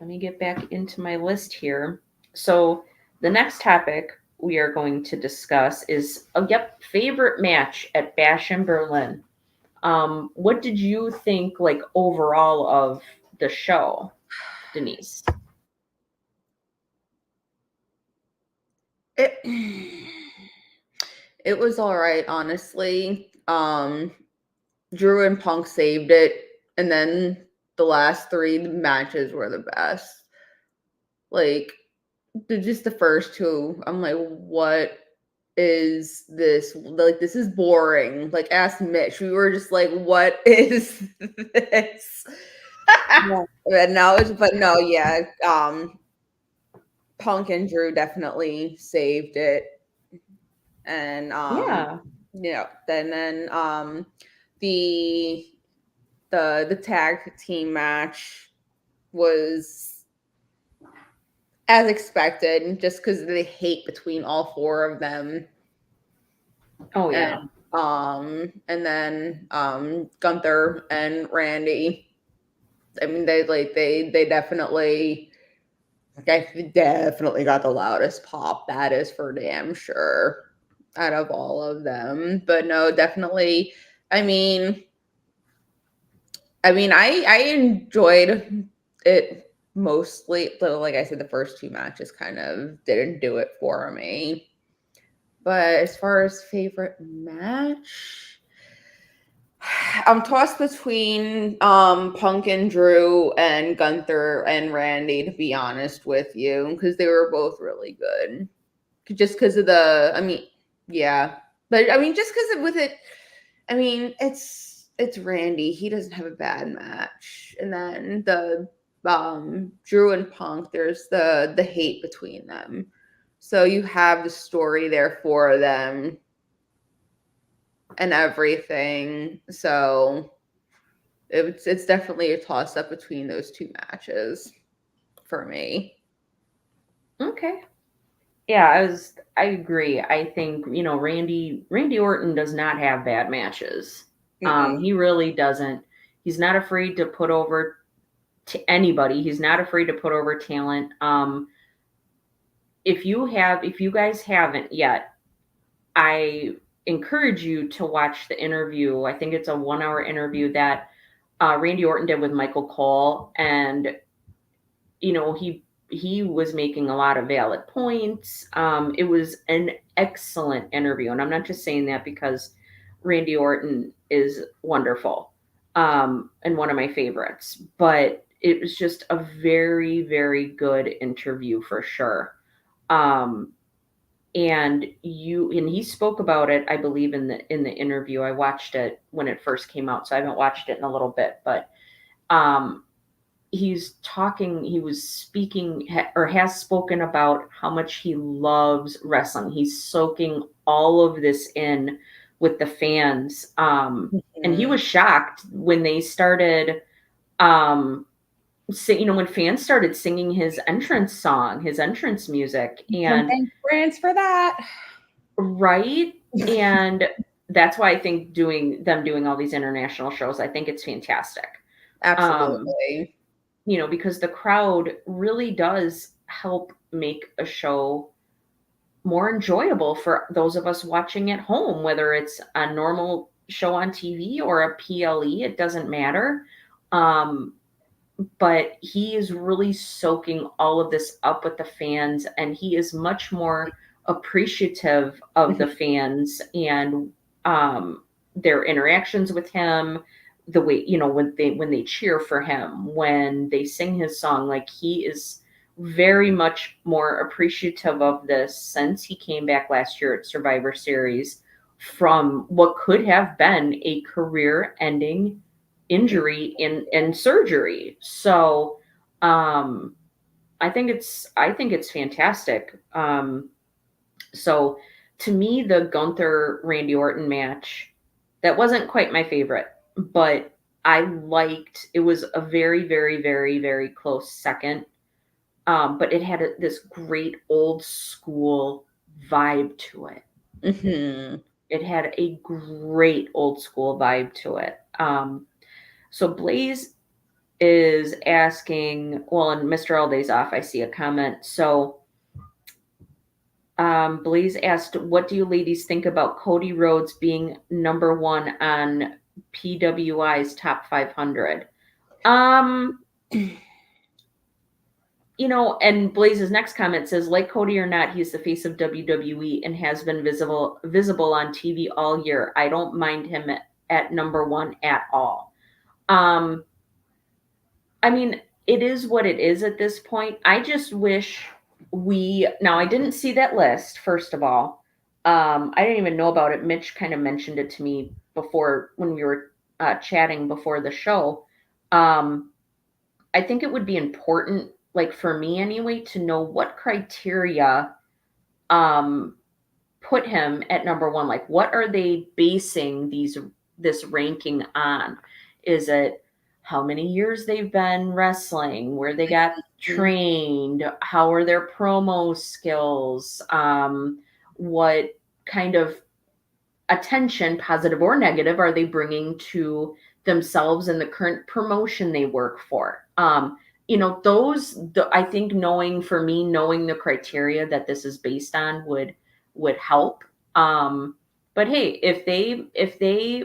A: let me get back into my list here. So the next topic we are going to discuss is favorite match at Bash in Berlin. What did you think, like, overall of the show, Denise?
B: It was all right, honestly. Drew and Punk saved it, and then the last three matches were the best. Like, just the first two, I'm like, what is this? Like, this is boring. Like, ask Mitch. We were just like, what is this? No, but no, yeah. Punk and Drew definitely saved it. And
A: Yeah.
B: then the the tag team match was as expected, just because of the hate between all four of them.
A: Oh yeah.
B: And then Gunther and Randy. I mean, they definitely got the loudest pop. That is for damn sure. Out of all of them, but no, definitely. I mean, I enjoyed it mostly, but like I said, the first two matches kind of didn't do it for me. But as far as favorite match, I'm tossed between Punk and Drew and Gunther and Randy, to be honest with you, because they were both really good. Just because of the, I mean, yeah, but I mean, just because with it, I mean, it's Randy. He doesn't have a bad match, and then the Drew and Punk. There's the hate between them, so you have the story there for them and everything. So it's definitely a toss up between those two matches for me.
A: Okay. Yeah, I agree. I think, Randy Orton does not have bad matches.
B: Mm-mm.
A: He really doesn't. He's not afraid to put over to anybody. He's not afraid to put over talent. If you guys haven't yet, I encourage you to watch the interview. I think it's a 1 hour interview that Randy Orton did with Michael Cole, and he was making a lot of valid points. It was an excellent interview, and I'm not just saying that because Randy Orton is wonderful, and one of my favorites, but it was just a very, very good interview for sure. Um, and he spoke about it, I believe, in the interview. I watched it when it first came out, so I haven't watched it in a little bit, but um, he was speaking or has spoken about how much he loves wrestling. He's soaking all of this in with the fans. And he
B: Mm-hmm.
A: was shocked when they started, when fans started singing his entrance song, his entrance music. And
B: Thanks, France, for that.
A: right. And that's why I think doing all these international shows, I think it's fantastic. Um,
B: Absolutely.
A: because the crowd really does help make a show more enjoyable for those of us watching at home, whether it's a normal show on TV or a PLE, it doesn't matter. Um, but he is really soaking all of this up with the fans, and he is much more appreciative of the fans and their interactions with him, the way when they cheer for him, when they sing his song. Like, he is very much more appreciative of this since he came back last year at Survivor Series from what could have been a career ending injury in surgery. So I think it's fantastic. So to me, the Gunther Randy Orton match, that wasn't quite my favorite, but I liked it. Was a very, very, very, very close second. But it had this great old school vibe to it.
B: Mm-hmm.
A: It had a great old school vibe to it. So Blaze is asking, well, and Mr. All Day's Off, I see a comment. So Blaze asked, what do you ladies think about Cody Rhodes being number one on PWI's top 500? And Blaze's next comment says, like Cody or not, he's the face of WWE and has been visible on TV all year. I don't mind him at number one at all. I mean, it is what it is at this point. I just wish now I didn't see that list, first of all. I didn't even know about it. Mitch kind of mentioned it to me before when we were chatting before the show. I think it would be important, like for me anyway, to know what criteria um, put him at number one. Like, what are they basing this ranking on? Is it how many years they've been wrestling, where they got trained, how are their promo skills, what kind of attention, positive or negative, are they bringing to themselves and the current promotion they work for? I think knowing the criteria that this is based on would help. But hey, if they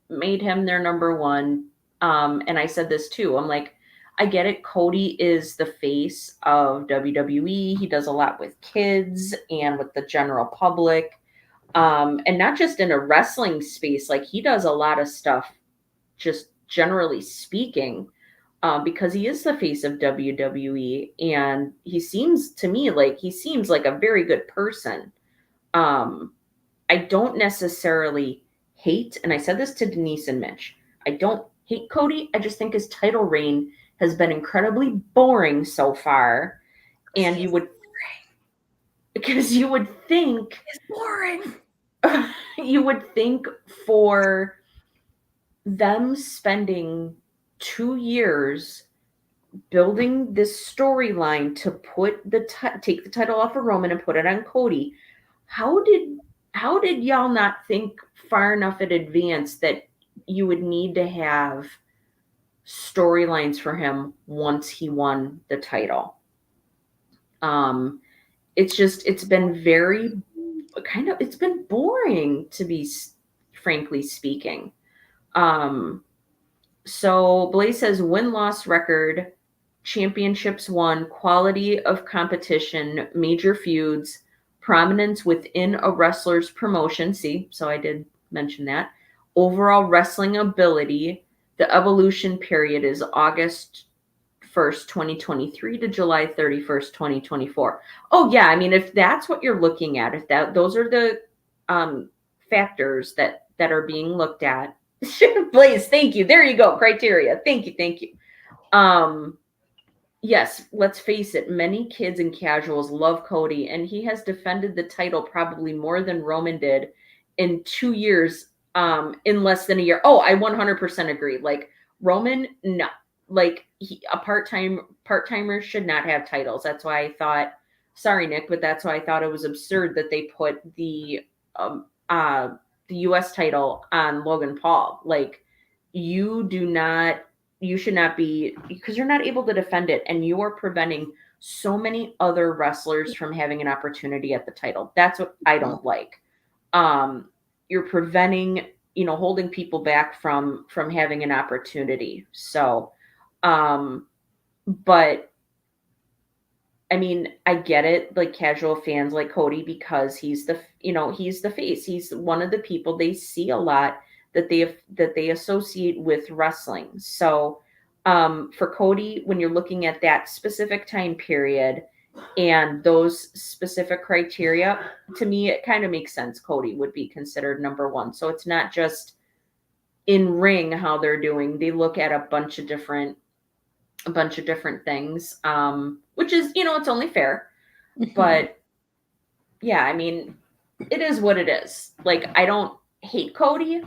A: made him their number one, and I said this too, I'm like, I get it. Cody is the face of WWE. He does a lot with kids and with the general public, and not just in a wrestling space. Like he does a lot of stuff, just generally speaking, because he is the face of WWE, and he seems like a very good person. Um, I don't necessarily hate, and I said this to Denise and Mitch. I don't hate Cody. I just think his title reign has been incredibly boring so far, and you would think
B: It's boring.
A: you would think for them spending 2 years building this storyline to take the title off of Roman and put it on Cody. How did y'all not think far enough in advance that you would need to have storylines for him once he won the title? It's been it's been boring, to be frankly speaking. So Blaze says win-loss record, championships won, quality of competition, major feuds, prominence within a wrestler's promotion. See, so I did mention that. Overall wrestling ability, the evolution period is August 1st, 2023 to July 31st, 2024. Oh yeah, I mean, if that's what you're looking at, if those are the factors that are being looked at. Blaze, thank you. There you go. Criteria. Thank you. Yes, let's face it, many kids and casuals love Cody, and he has defended the title probably more than Roman did in 2 years, in less than a year. Oh, I 100% agree. Like Roman, no. Like a part-timer should not have titles. That's why I thought, sorry, Nick, but that's why I thought it was absurd that they put the US title on Logan Paul. Like you should not be, because you're not able to defend it, and you are preventing so many other wrestlers from having an opportunity at the title. That's what I don't like. You're preventing, holding people back from having an opportunity. So, but I mean, I get it, like casual fans like Cody, because he's the face. He's one of the people they see a lot, that they associate with wrestling. So, for Cody, when you're looking at that specific time period and those specific criteria, to me, it kind of makes sense. Cody would be considered number one. So it's not just in ring how they're doing. They look at a bunch of different things, which is, it's only fair. But yeah, I mean, it is what it is. Like, I don't hate Cody.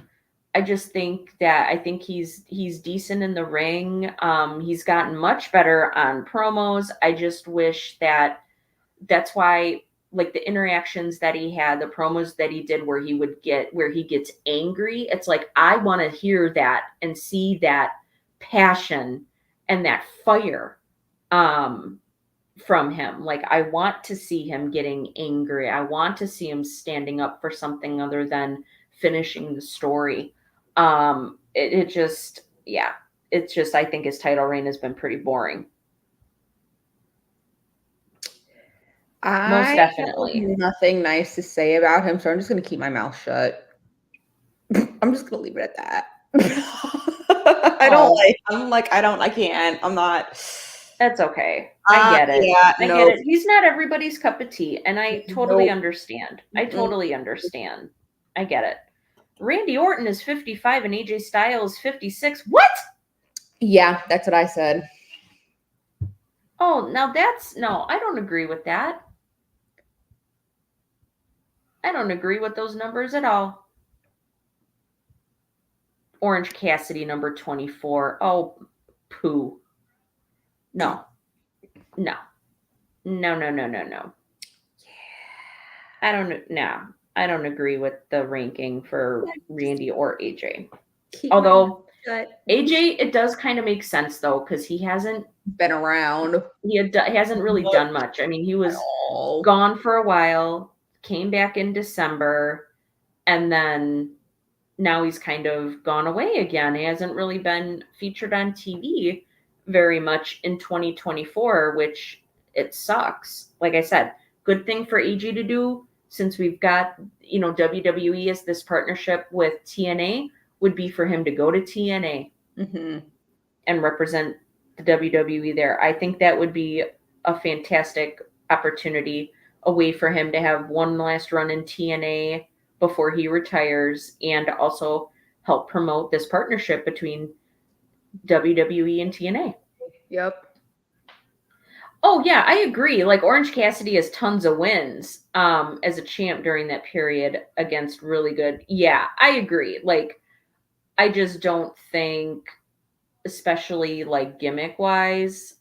A: I just think he's decent in the ring. He's gotten much better on promos. I just wish that's why, like the interactions that he had, the promos that he did where he gets angry, it's like I want to hear that and see that passion and that fire from him. Like I want to see him getting angry. I want to see him standing up for something other than finishing the story. It just, yeah, it's just, I think his title reign has been pretty boring. Most
B: I
A: definitely.
B: have nothing nice to say about him, so I'm just gonna keep my mouth shut. I'm just gonna leave it at that.
A: Oh,
B: I can't. I'm not.
A: that's okay. I get it.
B: Yeah,
A: I get
B: no,
A: it. He's not everybody's cup of tea, and I totally
B: no.
A: understand. I totally understand. I get it. Randy Orton is 55 and AJ Styles 56. What?
B: Yeah, that's what I said.
A: Oh, now that's no, I don't agree with that. I don't agree with those numbers at all. Orange Cassidy number 24. Oh, poo. No. No. No, no, no, no, no. I don't no. I don't agree with the ranking for Randy or AJ.
B: Keep my mouth
A: Although
B: shut.
A: AJ, it does kind of make sense though, because he hasn't
B: Been around
A: he hasn't really done much. I mean, he
B: at
A: was
B: all.
A: gone for a while, came back in December, and then now he's kind of gone away again. He hasn't really been featured on TV very much in 2024, which it sucks. Like I said, good thing for AJ to do since we've got, WWE as this partnership with TNA would be for him to go to TNA
B: Mm-hmm.
A: and represent the WWE there. I think that would be a fantastic opportunity, a way for him to have one last run in TNA before he retires and also help promote this partnership between WWE and TNA.
B: Yep.
A: Oh yeah, I agree. Like Orange Cassidy has tons of wins as a champ during that period against really good. Yeah, I agree. Like I just don't think, especially like gimmick wise,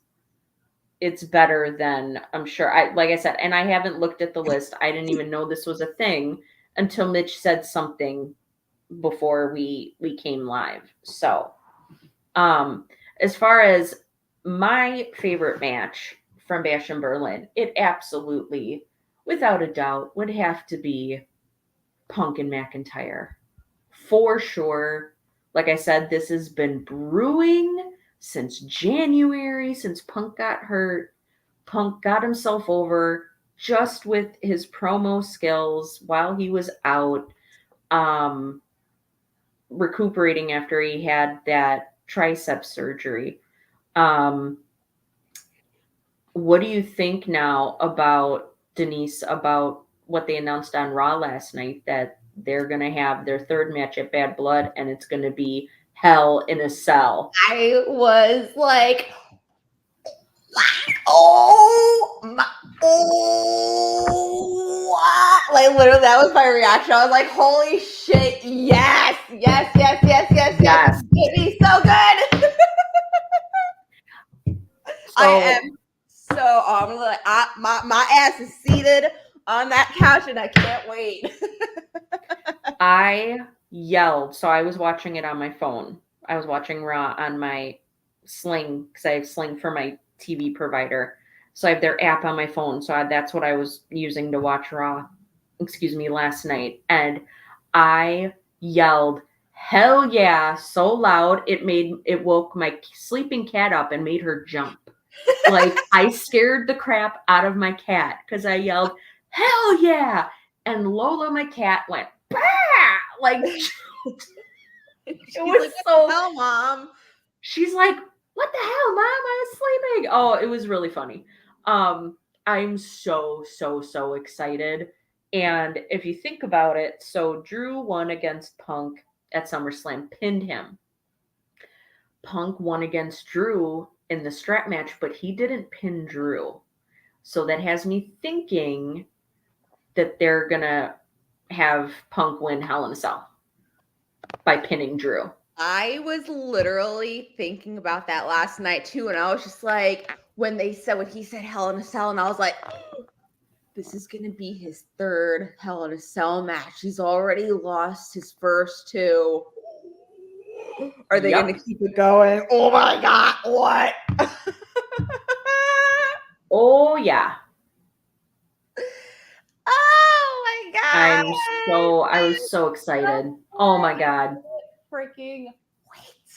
A: it's better than I'm sure. I like I said, and I haven't looked at the list. I didn't even know this was a thing until Mitch said something before we came live. So, as far as my favorite match from Bash in Berlin, it absolutely, without a doubt, would have to be Punk and McIntyre. For sure. Like I said, this has been brewing since January, since Punk got hurt. Punk got himself over just with his promo skills while he was out, um, recuperating after he had that tricep surgery. Um, what do you think now about Denise, about what they announced on Raw last night, that they're going to have their third match at Bad Blood and it's going to be Hell in a Cell?
B: I was like, oh my, oh, like literally, that was my reaction. I was like, holy shit, yes, yes, yes, yes, yes, yes.
A: Yes.
B: It'd be so good. I am so like, my ass is seated on that couch and I can't wait.
A: I yelled. So I was watching it on my phone. I was watching Raw on my Sling because I have Sling for my TV provider. So I have their app on my phone. So that's what I was using to watch Raw, last night. And I yelled, "Hell yeah," so loud it woke my sleeping cat up and made her jump. Like I scared the crap out of my cat because I yelled, "Hell yeah!" And Lola, my cat, went bah! Like it was
B: like,
A: so.
B: hell, mom.
A: She's like, "What the hell, mom? I was sleeping." Oh, it was really funny. I'm so excited. And if you think about it, so Drew won against Punk at SummerSlam, pinned him. Punk won against Drew in the strap match, but he didn't pin Drew. So that has me thinking that they're gonna have Punk win Hell in a Cell by pinning Drew.
B: I was literally thinking about that last night too, and I was just like, when he said Hell in a Cell, and I was like, oh, this is gonna be his third Hell in a Cell match. He's already lost his first two. Are they
A: Yep.
B: gonna keep it going? Oh my god, what?
A: Oh yeah.
B: Oh my god.
A: I was so excited. Oh my god.
B: Freaking wait.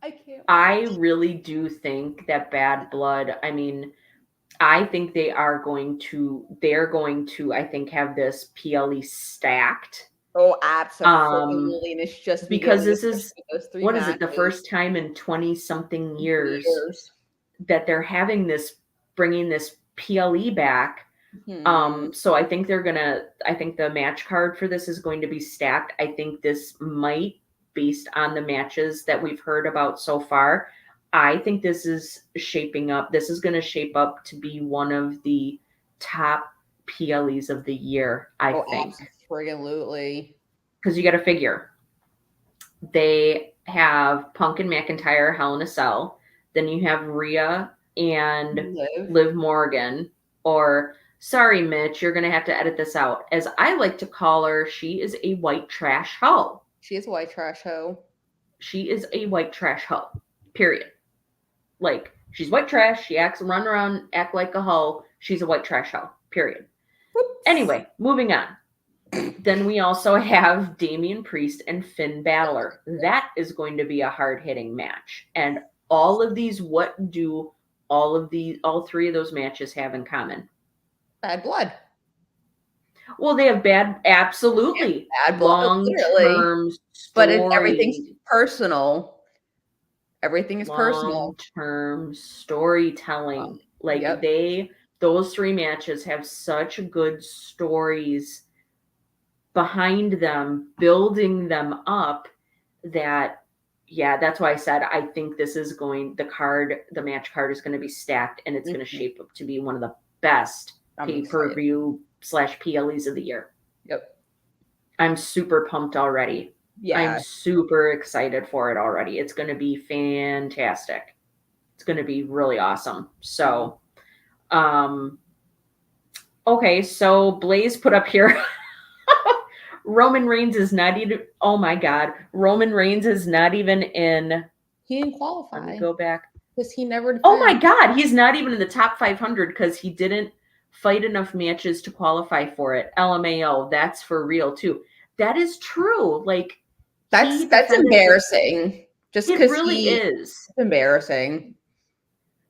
B: I can't.
A: I really do think that Bad Blood, I mean, I think they're going to, I think, have this PLE stacked.
B: Oh, absolutely.
A: Um,
B: And it's just
A: because
B: beginning,
A: this
B: especially
A: is,
B: with those three
A: what is it, the
B: matches.
A: first time in 20 something years
B: Years.
A: that they're having this, bringing this PLE back.
B: Hmm.
A: So I think I think the match card for this is going to be stacked. I think this might, based on the matches that we've heard about so far, I think this is going to shape up to be one of the top PLEs of the year, I
B: Oh,
A: think.
B: absolutely.
A: Because you got to figure, they have Punk and McIntyre, Hell in a Cell. Then you have Rhea and
B: Live.
A: Liv Morgan, or sorry, Mitch, you're going to have to edit this out. As I like to call her, she is a white trash hoe.
B: She is a white trash hoe.
A: She is a white trash hoe, period. Like, she's white trash. She run around, act like a hoe. She's a white trash hoe, period.
B: Whoops.
A: Anyway, moving on. Then we also have Damian Priest and Finn Balor. That is going to be a hard-hitting match. And all three of those matches have in common?
B: Bad blood.
A: Well, they have absolutely
B: Bad blood, literally.
A: long-term
B: But everything's
A: story.
B: personal. Everything is personal.
A: Long-term storytelling. Like,
B: Yep.
A: those three matches have such good stories behind them, building them up, that, yeah, that's why I said I think this is the match card is going to be stacked, and it's going to shape up to be one of the best pay-per-view / PLEs of the year.
B: Yep.
A: I'm super pumped already.
B: Yeah.
A: I'm super excited for it already. It's going to be fantastic. It's going to be really awesome. So, okay, so Blaze put up here Roman Reigns is not even, oh my God, Roman Reigns is not even in.
B: He didn't qualify.
A: Let me go back.
B: Because he never defended.
A: Oh my God, he's not even in the top 500 because he didn't fight enough matches to qualify for it. LMAO, that's for real too. That is true. Like,
B: that's embarrassing. Just because
A: it really is.
B: It's embarrassing.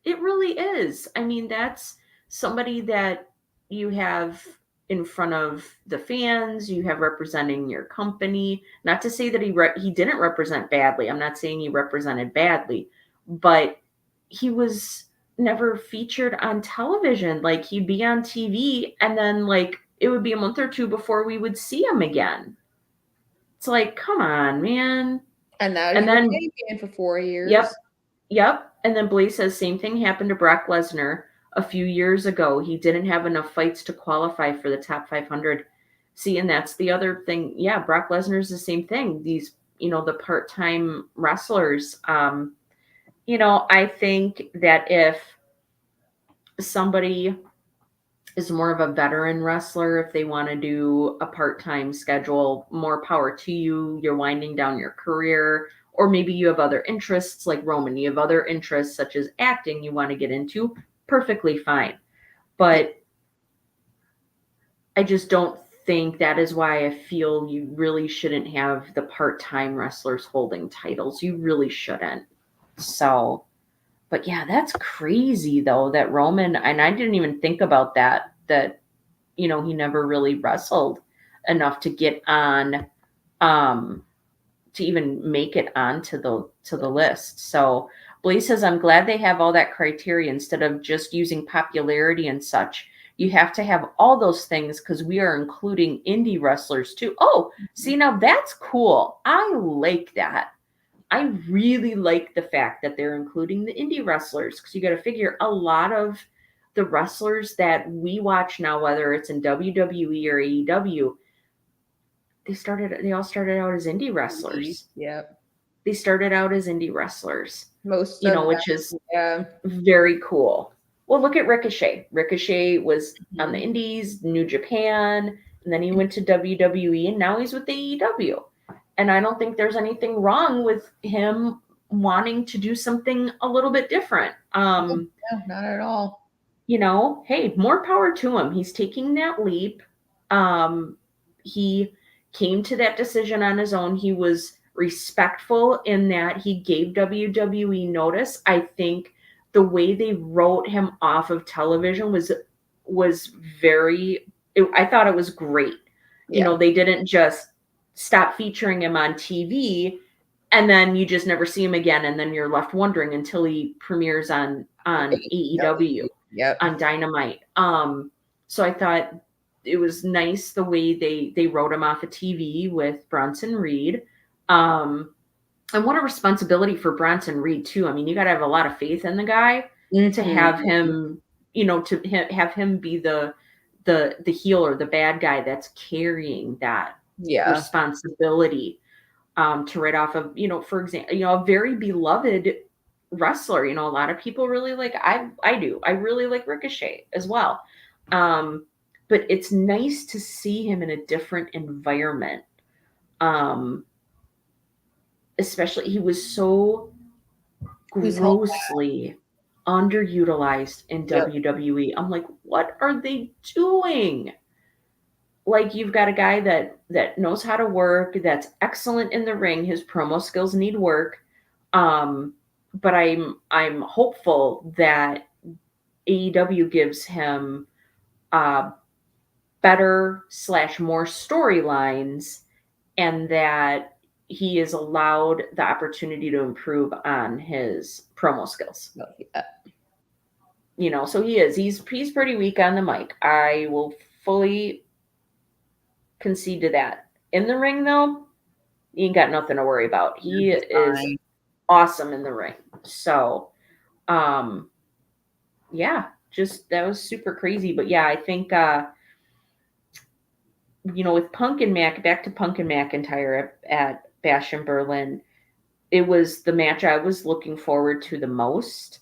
A: It really is. I mean, that's somebody that you have in front of the fans, you have representing your company. Not to say that he didn't represent badly. I'm not saying he represented badly, but he was never featured on television. Like, he'd be on TV, and then, like, it would be a month or two before we would see him again. It's like, come on, man.
B: And now he's been champion for 4 years.
A: Yep. And then Blaze says same thing happened to Brock Lesnar a few years ago. He didn't have enough fights to qualify for the top 500. See, and that's the other thing. Yeah, Brock Lesnar is the same thing. These, the part-time wrestlers. I think that if somebody is more of a veteran wrestler, if they want to do a part-time schedule, more power to you. You're winding down your career. Or maybe you have other interests like Roman. You have other interests such as acting you want to get into. Perfectly fine. But I just don't think that is why I feel you really shouldn't have the part-time wrestlers holding titles. You really shouldn't. So, but yeah, that's crazy though that Roman, and I didn't even think about that he never really wrestled enough to get on to even make it onto the list. So Blaze says, I'm glad they have all that criteria instead of just using popularity and such. You have to have all those things because we are including indie wrestlers too. Oh, see, now that's cool. I like that. I really like the fact that they're including the indie wrestlers because you got to figure a lot of the wrestlers that we watch now, whether it's in WWE or AEW, they all started out as indie wrestlers.
B: Yep.
A: They started out as indie wrestlers.
B: Most
A: which is very cool. Well, look at Ricochet. Ricochet was on the indies, New Japan, and then he went to WWE, and now he's with AEW. And I don't think there's anything wrong with him wanting to do something a little bit different.
B: No, not at all.
A: Hey, more power to him. He's taking that leap. He came to that decision on his own. He was respectful in that he gave WWE notice. I think the way they wrote him off of television was very. I thought it was great. You
B: Yeah.
A: know, they didn't just stop featuring him on TV and then you just never see him again, and then you're left wondering until he premieres on AEW
B: Yep.
A: on Dynamite. So I thought it was nice the way they wrote him off of TV with Bronson Reed. And what a responsibility for Bronson Reed too. I mean, you got to have a lot of faith in the guy to have him, you know, to have him be the heel or the bad guy that's carrying that responsibility to write off of, you know, for example, you know, a very beloved wrestler. You know, a lot of people really like. I do. I really like Ricochet as well. But it's nice to see him in a different environment. Especially, he was so grossly underutilized in WWE. I'm like, what are they doing? Like, you've got a guy that knows how to work, that's excellent in the ring. His promo skills need work. But I'm hopeful that AEW gives him better / more storylines, and that he is allowed the opportunity to improve on his promo skills. You know, so he's pretty weak on the mic. I will fully concede to that. In the ring, though, he ain't got nothing to worry about. He is awesome in the ring. So, yeah, just that was super crazy. But yeah, I think you know, with Punk and Mac, back to Punk and McIntyre at Bash in Berlin, it was the match I was looking forward to the most,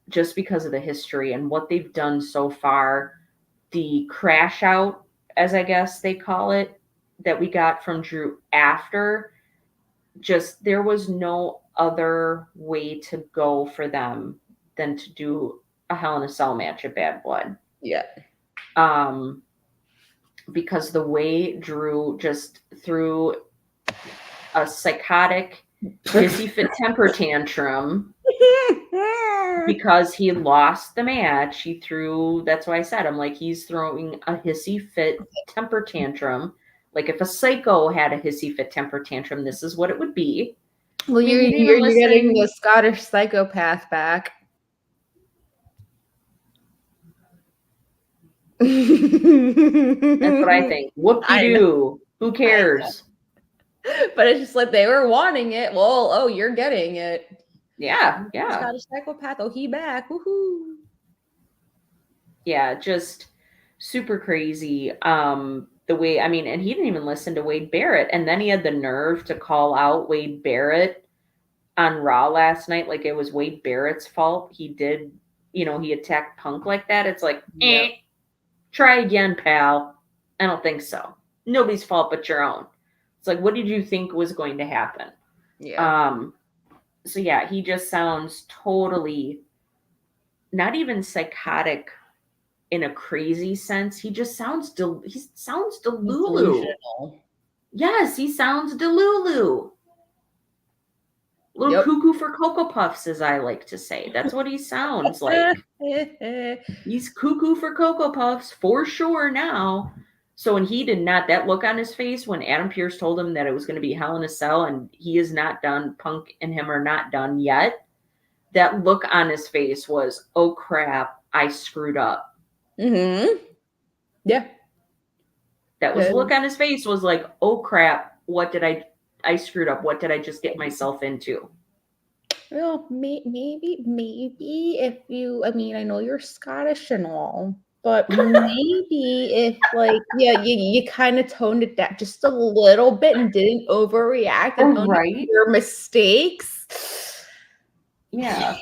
A: just because of the history and what they've done so far. The crash out, as I guess they call it, that we got from Drew after, just there was no other way to go for them than to do a Hell in a Cell match at Bad Blood.
B: Yeah.
A: Because the way Drew just threw a psychotic hissy fit temper tantrum because he lost the match. He threw, that's why I said, I'm like, he's throwing a hissy fit temper tantrum. Like, if a psycho had a hissy fit temper tantrum, this is what it would be.
B: Well, I mean, you're getting the Scottish psychopath back.
A: That's what I think. Whoop-de-doo. Who cares?
B: But it's just like they were wanting it. Well, oh, you're getting it.
A: Yeah.
B: Scottish psychopath. Oh, he back. Woohoo.
A: Yeah, just super crazy. The way, I mean, and he didn't even listen to Wade Barrett. And then he had the nerve to call out Wade Barrett on Raw last night. Like it was Wade Barrett's fault. He did, you know, he attacked Punk like that. It's like, try again, pal. I don't think so. Nobody's fault but your own. It's like, what did you think was going to happen?
B: Yeah.
A: So yeah, he just sounds totally not even psychotic in a crazy sense. He just sounds he sounds Delulu. Yes, he sounds Delulu. Little cuckoo for Cocoa Puffs, as I like to say. That's what he sounds like. He's cuckoo for Cocoa Puffs for sure now. So when he did not, that look on his face when Adam Pearce told him that it was going to be Hell in a Cell and he is not done, Punk and him are not done yet, that look on his face was, oh crap, I screwed up.
B: Yeah.
A: That was look on his face was like, oh crap, what did I screwed up. What did I just get myself into?
B: Well, maybe if you, I mean, I know you're Scottish and all, but maybe if like, yeah, you kind of toned it down just a little bit and didn't overreact and own your mistakes.
A: Yeah.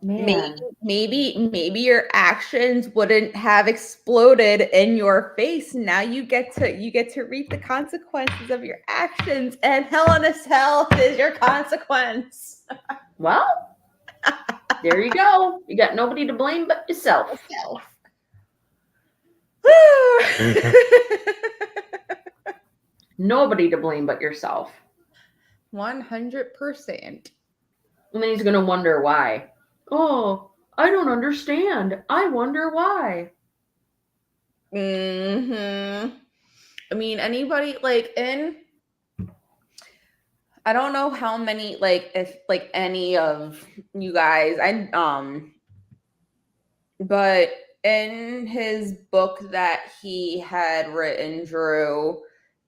A: Man.
B: Maybe your actions wouldn't have exploded in your face. Now you get to reap the consequences of your actions, and Hell in a Cell is your consequence.
A: Well, there you go. You got nobody to blame but yourself. Nobody to blame but yourself.
B: 100%.
A: And then he's going to wonder why. Oh, I don't understand. I wonder why.
B: I mean, anybody like I don't know how many if any of you guys but in his book that he had written, Drew,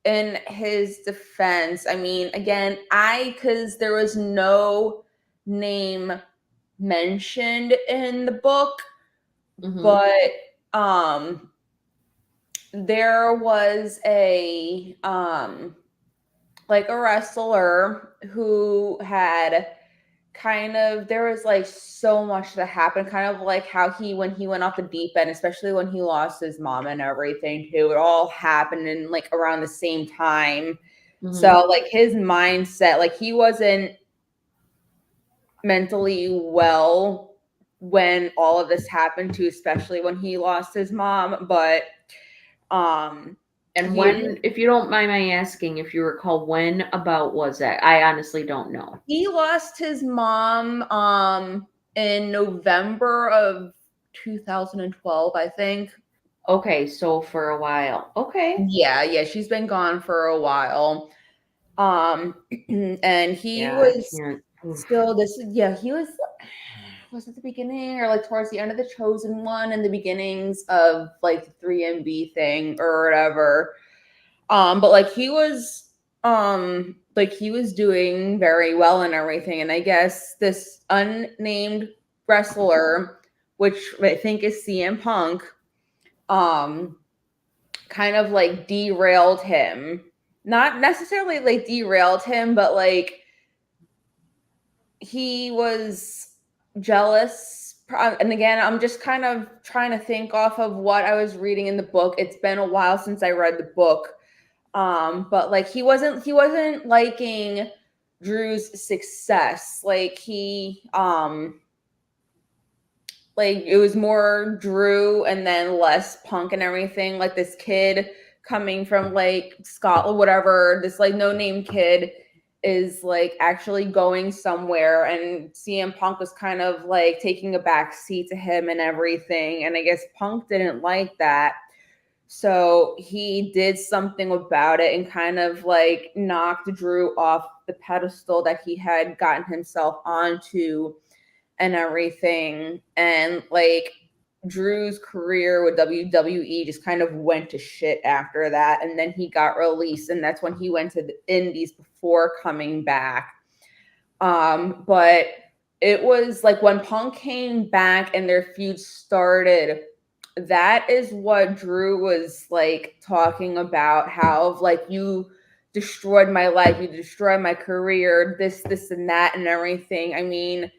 B: in his defense, I mean, again, because there was no name mentioned in the book, but there was a wrestler who had there was so much that happened, kind of like how when he went off the deep end, especially when he lost his mom and everything too. It all happened in around the same time. So his mindset, he wasn't mentally well when all of this happened too, especially when he lost his mom. But
A: and when, if you don't mind my asking, if you recall, when about was that? I honestly don't know.
B: He lost his mom in November of 2012, I think.
A: Okay, so for a while. Okay.
B: Yeah, she's been gone for a while. And he was still he was at the beginning or towards the end of The Chosen One and the beginnings of the 3MB thing or whatever. But he was he was doing very well and everything. And I guess this unnamed wrestler, which I think is CM Punk, kind of derailed him. Not necessarily derailed him, but he was jealous. And again, I'm just kind of trying to think off of what I was reading in the book. It's been a while since I read the book. But he wasn't liking Drew's success. It was more Drew and then less Punk and everything. This kid coming from Scotland, whatever, this no-name kid is actually going somewhere, and CM Punk was kind of taking a back seat to him and everything. And I guess Punk didn't like that. So he did something about it and kind of knocked Drew off the pedestal that he had gotten himself onto and everything. And Drew's career with WWE just kind of went to shit after that. And then he got released, and that's when he went to the Indies before coming back. But it was when Punk came back and their feud started, that is what Drew was talking about, how you destroyed my life, you destroyed my career, this and that and everything. I mean,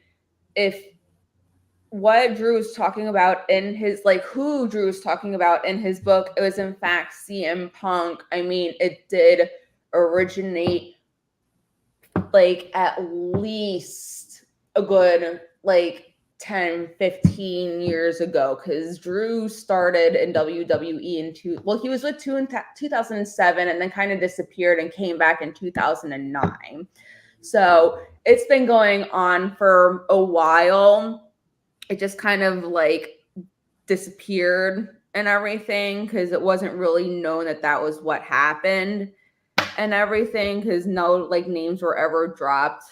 B: if what Drew was talking about in his who Drew was talking about in his book, it was in fact CM Punk. I mean, it did originate at least a good 10, 15 years ago, because Drew started in WWE he was with 2007 and then kind of disappeared and came back in 2009. So it's been going on for a while. It just kind of disappeared and everything, because it wasn't really known that was what happened and everything, because no names were ever dropped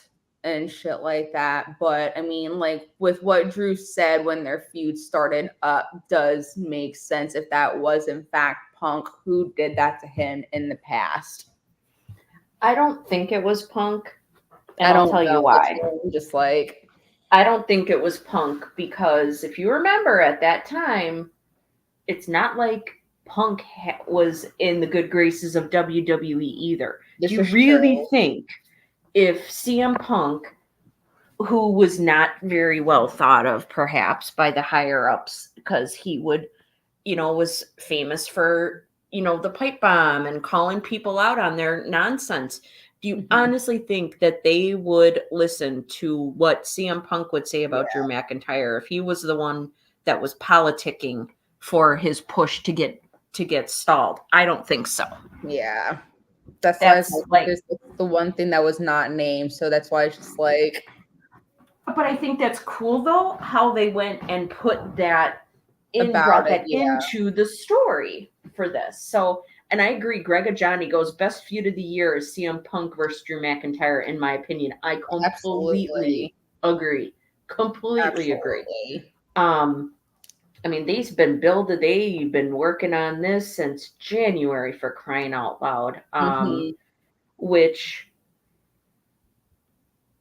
B: and shit like that. But I mean, with what Drew said when their feud started up does make sense if that was in fact Punk who did that to him in the past.
A: I don't think it was Punk. And I'll tell you why.
B: Just
A: I don't think it was Punk, because if you remember at that time, it's not like Punk was in the good graces of WWE either. Do you really think if CM Punk, who was not very well thought of perhaps by the higher ups, because he would, was famous for, the pipe bomb and calling people out on their nonsense, do you honestly think that they would listen to what CM Punk would say about Drew McIntyre if he was the one that was politicking for his push to get stalled? I don't think so.
B: Yeah. That's why the one thing that was not named. So that's why it's just
A: But I think that's cool though, how they went and put that brought
B: About it,
A: that
B: yeah.
A: into the story for this. So, and I agree, Greg Ajani goes best feud of the year is CM Punk versus Drew McIntyre, in my opinion. I completely
B: Absolutely.
A: agree. Completely agree.
B: Absolutely.
A: I mean, they've been working on this since January, for crying out loud.
B: Mhm.
A: Which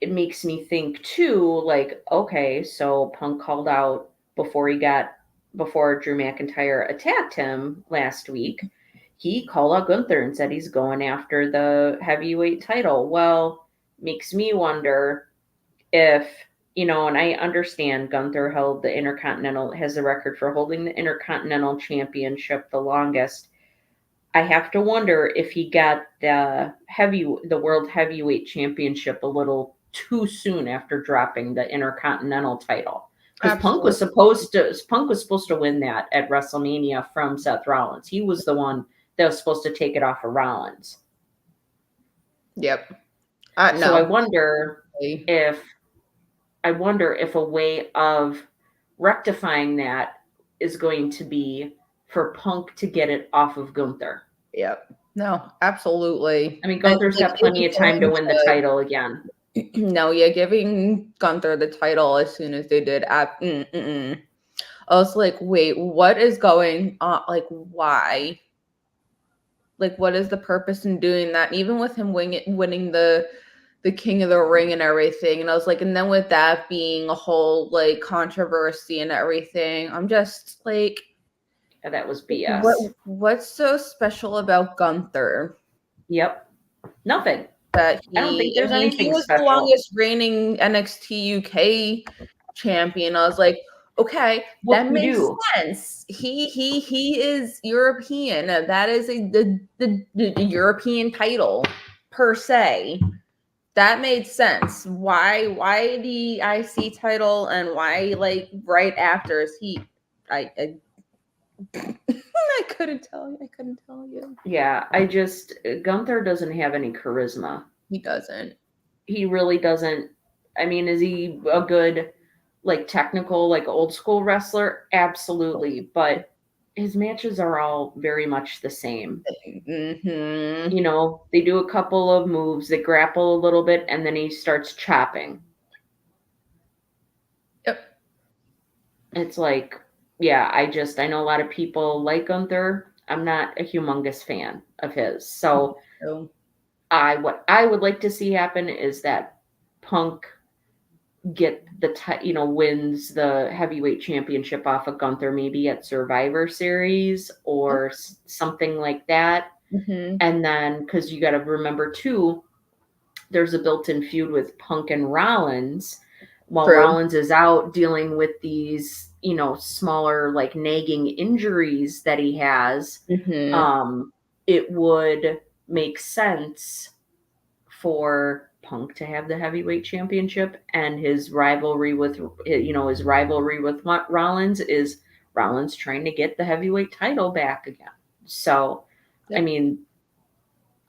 A: it makes me think too, like, okay, so Punk called out before Drew McIntyre attacked him last week. He called out Gunther and said he's going after the heavyweight title. Well, makes me wonder if, and I understand Gunther has the record for holding the Intercontinental Championship the longest. I have to wonder if he got the World Heavyweight Championship a little too soon after dropping the Intercontinental title. Because
B: Absolutely.
A: Punk was supposed to win that at WrestleMania from Seth Rollins. He was the one that was supposed to take it off of Rollins.
B: Yep.
A: So
B: No.
A: if I wonder if a way of rectifying that is going to be for Punk to get it off of Gunther.
B: Yep. No, absolutely.
A: I mean,
B: And,
A: Gunther's
B: like,
A: got plenty
B: it's
A: of time to
B: going
A: win the title again.
B: no, yeah, giving Gunther the title as soon as they did. I was like, wait, what is going on? Like, why? Like, what is the purpose in doing that? And even with him winning the King of the Ring and everything, and I was like, and then with that being a whole like controversy and everything, I'm just like,
A: Yeah, that was BS.
B: what's so special about Gunther?
A: Yep. Nothing.
B: That
A: I don't think
B: I
A: there's
B: mean, he
A: anything
B: was the
A: special.
B: longest reigning NXT UK champion. I was like, okay,
A: What
B: that
A: can you
B: makes
A: do?
B: sense. He is European. That is the European title per se. That made sense. Why the IC title and why like right after is he? I I couldn't tell you. I couldn't tell you.
A: Yeah, Gunther doesn't have any charisma.
B: He doesn't.
A: He really doesn't. I mean, is he a good, like, technical, like, old school wrestler? Absolutely. But his matches are all very much the same.
B: Mm-hmm.
A: They do a couple of moves, they grapple a little bit, and then he starts chopping.
B: Yep.
A: It's like, yeah, I know a lot of people like Gunther. I'm not a humongous fan of his. So
B: So,
A: what I would like to see happen is that Punk wins the heavyweight championship off of Gunther, maybe at Survivor Series or something like that.
B: mm-hmm.
A: And then, because you got to remember too, there's a built-in feud with Punk and Rollins. While
B: True.
A: Rollins is out dealing with these, smaller, like, nagging injuries that he has,
B: Mm-hmm.
A: it would make sense for Punk to have the heavyweight championship, and his rivalry with Rollins is Rollins trying to get the heavyweight title back again. So, I
B: Yep.
A: mean,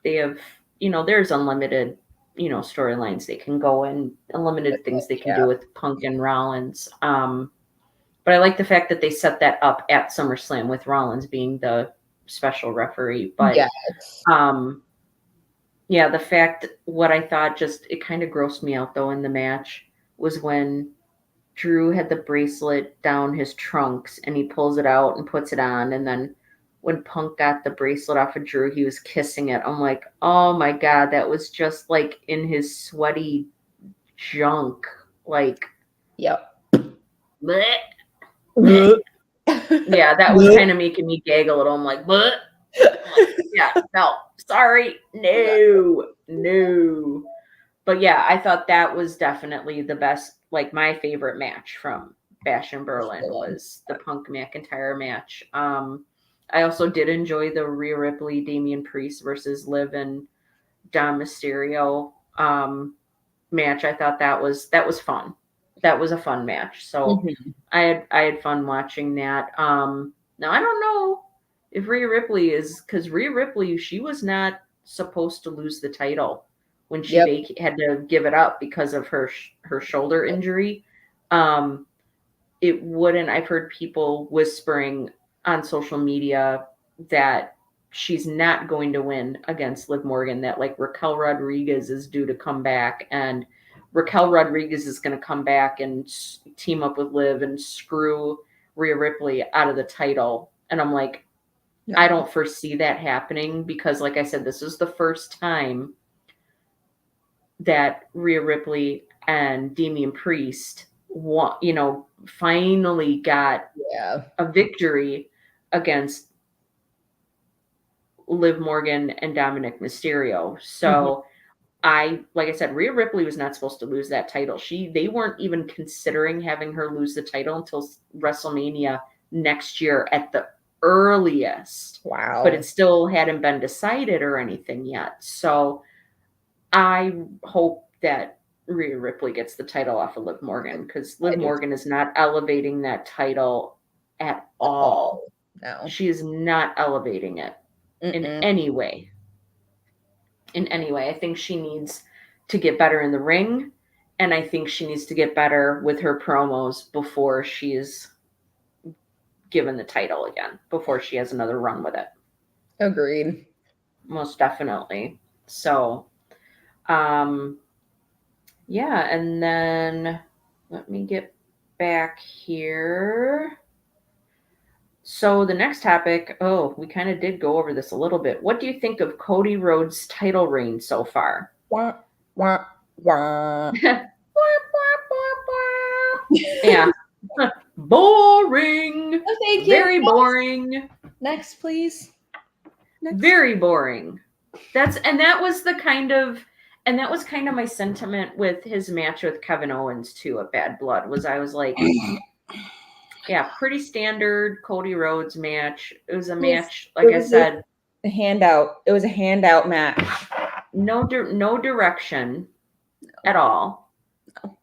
A: they have, there's unlimited, storylines they can go in, unlimited things they can
B: Yeah.
A: do with Punk and Rollins. But I like the fact that they set that up at SummerSlam with Rollins being the special referee. But
B: Yes.
A: yeah, what I thought just, it kind of grossed me out though in the match was when Drew had the bracelet down his trunks and he pulls it out and puts it on. And then when Punk got the bracelet off of Drew, he was kissing it. I'm like, oh my God, that was just like in his sweaty junk. Like,
B: Yep.
A: bleh, bleh. Yeah, that was kind of making me gag a little. I'm like, bleh. Yeah, no, sorry, no. But yeah, I thought that was definitely the best, like my favorite match from Bash in Berlin was the Punk McIntyre match. I also did enjoy the Rhea Ripley, Damian Priest versus Liv and Dom Mysterio match. I thought that was fun. That was a fun match. So
B: Mhm.
A: I had fun watching that. Now I don't know if Rhea Ripley because Rhea Ripley, she was not supposed to lose the title when she had to give it up because of her shoulder injury. It wouldn't. I've heard people whispering on social media that she's not going to win against Liv Morgan, that like Raquel Rodriguez is due to come back, and Raquel Rodriguez is going to come back and team up with Liv and screw Rhea Ripley out of the title. And I'm like, no. I don't foresee that happening, because like I said, this is the first time that Rhea Ripley and Damian Priest finally got a victory against Liv Morgan and Dominic Mysterio. So like I said, Rhea Ripley was not supposed to lose that title. They weren't even considering having her lose the title until WrestleMania next year at the earliest.
B: Wow.
A: But it still hadn't been decided or anything yet. So I hope that Rhea Ripley gets the title off of Liv Morgan, because Liv Morgan is not elevating that title at all.
B: No.
A: She is not elevating it in any way. In any way. I think she needs to get better in the ring, and I think she needs to get better with her promos before she's given the title again, before she has another run with it.
B: Agreed.
A: Most definitely. So, yeah, and then let me get back here. So the next topic, we kind of did go over this a little bit. What do you think of Cody Rhodes' title reign so far?
B: Wah, wah, wah.
A: Yeah. Boring.
B: Oh, thank you.
A: Very boring.
B: Next, please. Next.
A: Very boring. That was kind of my sentiment with his match with Kevin Owens too at Bad Blood. I was like, yeah, pretty standard Cody Rhodes match. It was a match, like I said,
B: a handout. It was a handout match.
A: No direction at all.
B: No.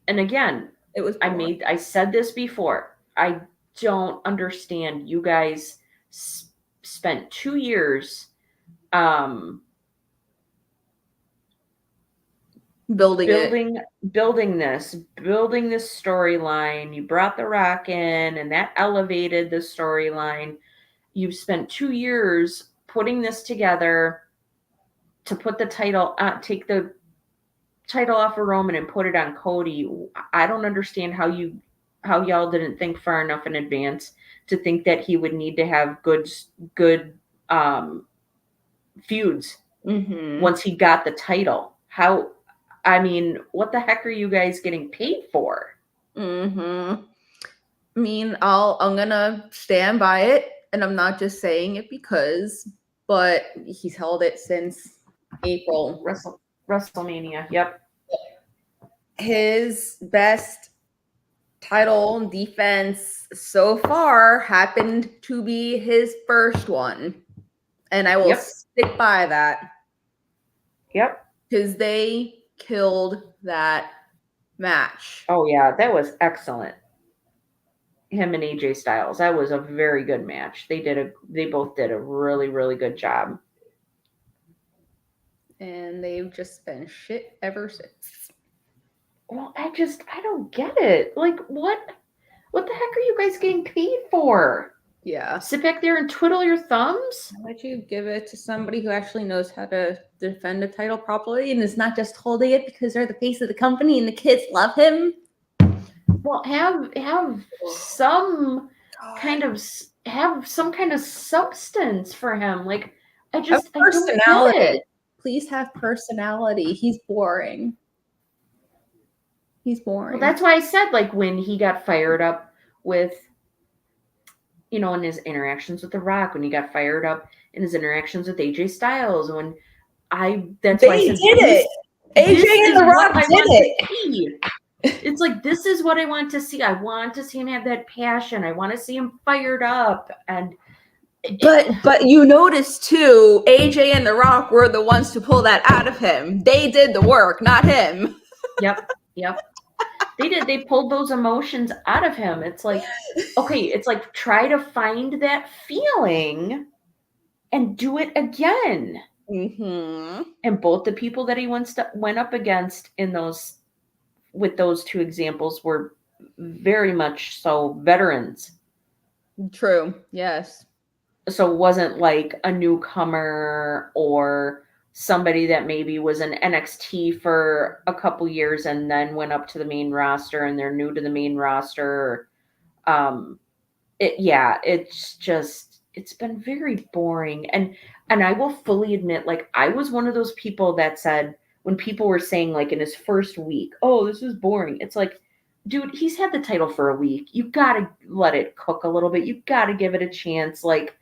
A: And again,
B: it was.
A: I said this before. I don't understand. You guys spent 2 years, building this storyline. You brought The Rock in, and that elevated the storyline. You've spent 2 years putting this together to put the title, take the title off of Roman and put it on Cody. I don't understand how y'all didn't think far enough in advance to think that he would need to have good feuds once he got the title. What the heck are you guys getting paid for?
B: I mean, I'm gonna stand by it, and I'm not just saying it but he's held it since April.
A: WrestleMania. Yep.
B: His best title defense so far happened to be his first one, and I will stick by that.
A: Yep.
B: Because they killed that match.
A: Oh yeah, that was excellent. Him and AJ Styles. That was a very good match. They both did a really, really good job.
B: And they've just been shit ever since.
A: Well, I don't get it. Like, what the heck are you guys getting paid for?
B: Yeah.
A: Sit back there and twiddle your thumbs?
B: Why don't you give it to somebody who actually knows how to defend a title properly and is not just holding it because they're the face of the company and the kids love him?
A: Well, have some kind of substance for him. Like, I don't get it.
B: Please have personality. He's boring.
A: Well, that's why I said, like, when he got fired up with, in his interactions with The Rock, when he got fired up in his interactions with AJ Styles, AJ
B: and The Rock did it.
A: It's like, this is what I want to see. I want to see him have that passion. I want to see him fired up.
B: But you notice too, AJ and The Rock were the ones to pull that out of him. They did the work, not him.
A: Yep. They did. They pulled those emotions out of him. It's like, okay, try to find that feeling and do it again.
B: Mm-hmm.
A: And both the people that he went up against in those with those two examples were very much so veterans.
B: True. Yes.
A: So it wasn't like a newcomer or somebody that maybe was an NXT for a couple years and then went up to the main roster and they're new to the main roster. It's just it's been very boring. And I will fully admit, like, I was one of those people that said when people were saying, like, in his first week, oh, this is boring. It's like, dude, he's had the title for a week. You gotta let it cook a little bit. You gotta give it a chance. Like,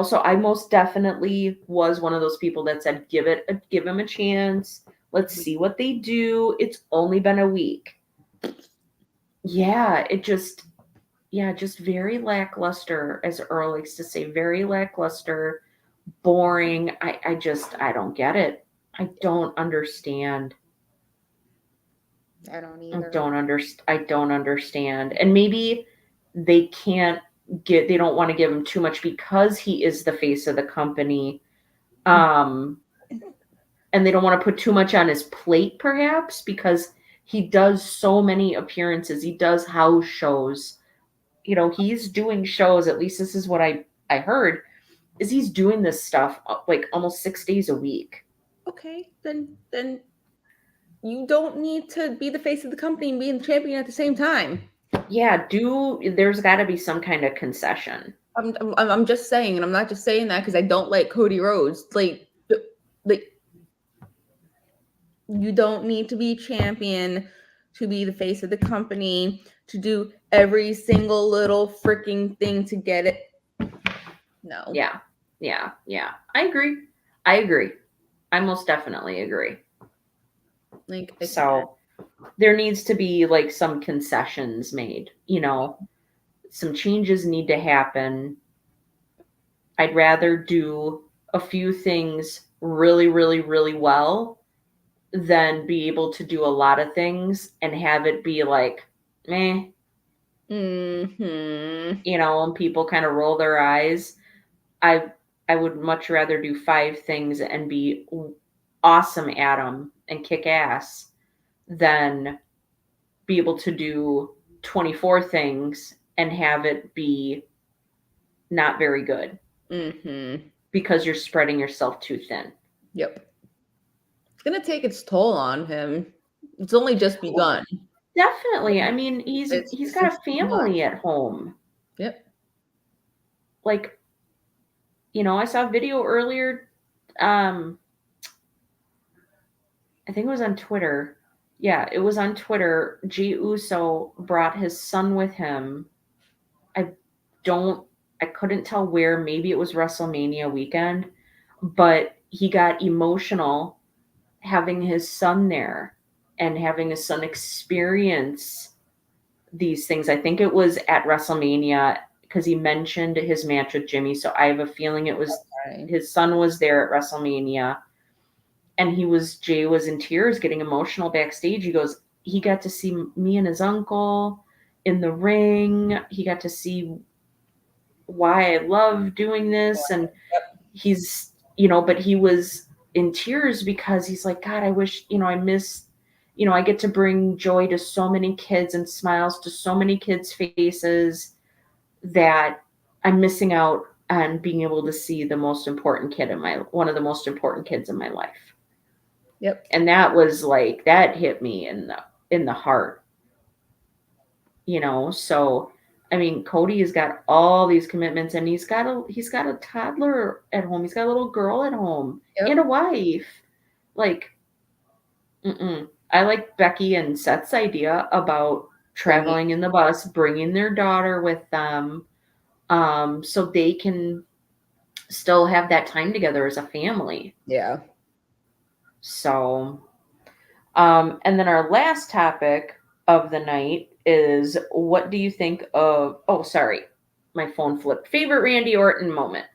A: so I most definitely was one of those people that said, give him a chance. Let's see what they do. It's only been a week. Yeah, just very lackluster, as Earl likes to say, very lackluster, boring. I don't get it. I don't understand.
B: I don't
A: I
B: either.
A: don't understand. And maybe they don't want to give him too much because he is the face of the company. And they don't want to put too much on his plate, perhaps, because he does so many appearances. He does house shows. He's doing shows, at least this is what I heard, is he's doing this stuff like almost 6 days a week.
B: Okay, then you don't need to be the face of the company and be the champion at the same time.
A: Yeah, there's got to be some kind of concession.
B: I'm just saying, and I'm not just saying that because I don't like Cody Rhodes. Like you don't need to be champion to be the face of the company, to do every single little freaking thing to get it. No.
A: Yeah. I agree. I most definitely agree.
B: Like,
A: so there needs to be like some concessions made, some changes need to happen. I'd rather do a few things really, really, really well than be able to do a lot of things and have it be like, meh,
B: mm-hmm.
A: And people kind of roll their eyes. I would much rather do 5 things and be awesome at them and kick ass than be able to do 24 things and have it be not very good.
B: Mm-hmm.
A: Because you're spreading yourself too thin.
B: Yep. It's going to take its toll on him. It's only just begun.
A: Definitely. I mean, he's got a family at home.
B: Yep.
A: Like, I saw a video earlier. I think it was on Twitter. Yeah, it was on Twitter. Jey Uso brought his son with him. I couldn't tell where. Maybe it was WrestleMania weekend, but he got emotional having his son there and having his son experience these things. I think it was at WrestleMania because he mentioned his match with Jimmy. So I have a feeling it was his son was there at WrestleMania, and Jay was in tears, getting emotional backstage. He goes, he got to see me and his uncle in the ring. He got to see why I love doing this. And he's, but he was in tears because he's like, God, I wish, I miss, I get to bring joy to so many kids and smiles to so many kids' faces that I'm missing out on being able to see the most important kid one of the most important kids in my life.
B: Yep.
A: And that was like, that hit me in the heart, so I mean, Cody has got all these commitments, and he's got a toddler at home. He's got a little girl at home and a wife. Like, I like Becky and Seth's idea about traveling in the bus, bringing their daughter with them, so they can still have that time together as a family.
B: Yeah.
A: So, and then our last topic of the night is, what do you think of, oh, sorry, my phone flipped. Favorite Randy Orton moment.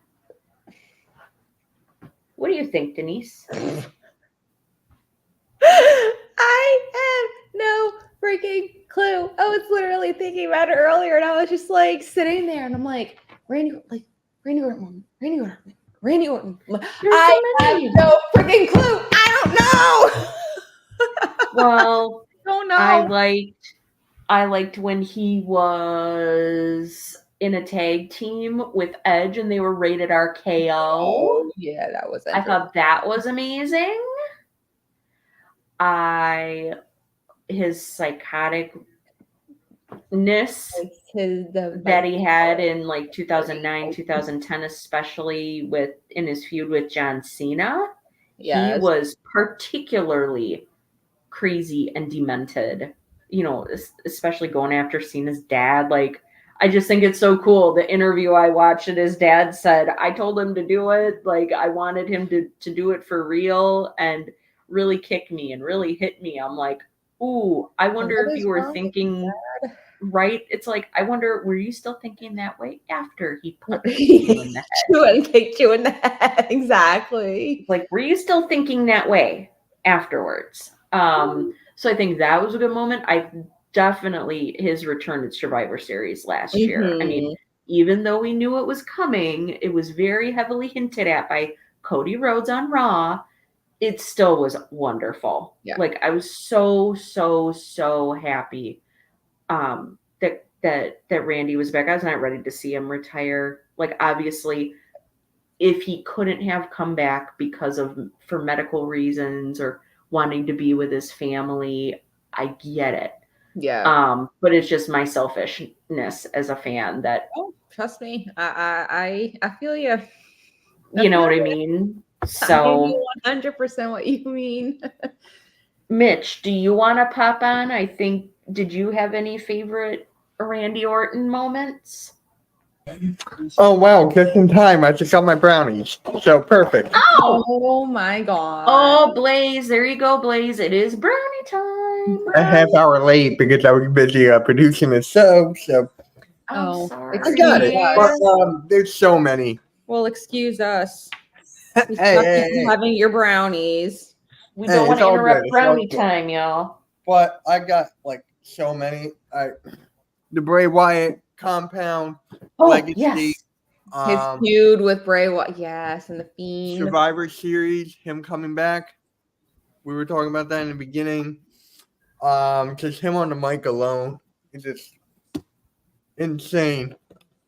A: What do you think, Denise?
B: I have no freaking clue. I was literally thinking about it earlier, and I was just like sitting there, and I'm like, Randy Orton Randy Orton.
A: There's
B: I
A: so
B: have
A: many.
B: no freaking clue. I don't know.
A: Well,
B: don't
A: I
B: know.
A: liked when he was in a tag team with Edge and they were rated RKO.
B: Oh, yeah, that was
A: I thought that was amazing. His psychoticness that he had in like 2009, 2010, especially in his feud with John Cena. He
B: Yes.
A: was particularly crazy and demented, especially going after Cena's dad. Like, I just think it's so cool. The interview I watched, and his dad said, I told him to do it. Like, I wanted him to do it for real and really kick me and really hit me. I'm like, ooh, I wonder
B: What
A: if
B: is
A: you were
B: wrong with
A: thinking, right? It's like, I wonder, were you still thinking that way after he punched
B: you
A: you in the head?
B: and kicked you in the head. Exactly.
A: Like, were you still thinking that way afterwards? So I think that was a good moment. I definitely his return at Survivor Series last year. I mean, even though we knew it was coming, it was very heavily hinted at by Cody Rhodes on Raw. It still was wonderful.
B: Yeah.
A: Like, I was so happy that Randy was back. I was not ready to see him retire. Like, obviously, if he couldn't have come back for medical reasons or wanting to be with his family, I get it.
B: Yeah.
A: But it's just my selfishness as a fan that,
B: Oh, trust me. I feel you.
A: you know what I mean?
B: I
A: So,
B: 100% what you mean.
A: Mitch, do you want to pop on? Did you have any favorite Randy Orton moments?
C: Oh wow, just in time. I just got my brownies. So perfect.
B: Oh my god.
A: Oh, Blaze, there you go, Blaze. It is brownie time.
C: A half hour late because I was busy producing the show. So
A: I'm sorry.
C: I got it. But, there's so many.
B: Well, excuse us.
C: Hey.
B: Having your brownies.
A: We don't want
C: it's
A: to
C: all
A: interrupt
C: good. It's
A: brownie
C: all good.
A: time, y'all.
C: But I got like so many. The Bray Wyatt compound
A: Oh,
C: legacy.
A: yes.
B: His feud with Bray Wyatt, yes, and the Fiend.
C: Survivor Series, him coming back. We were talking about that in the beginning. Just him on the mic alone is just insane.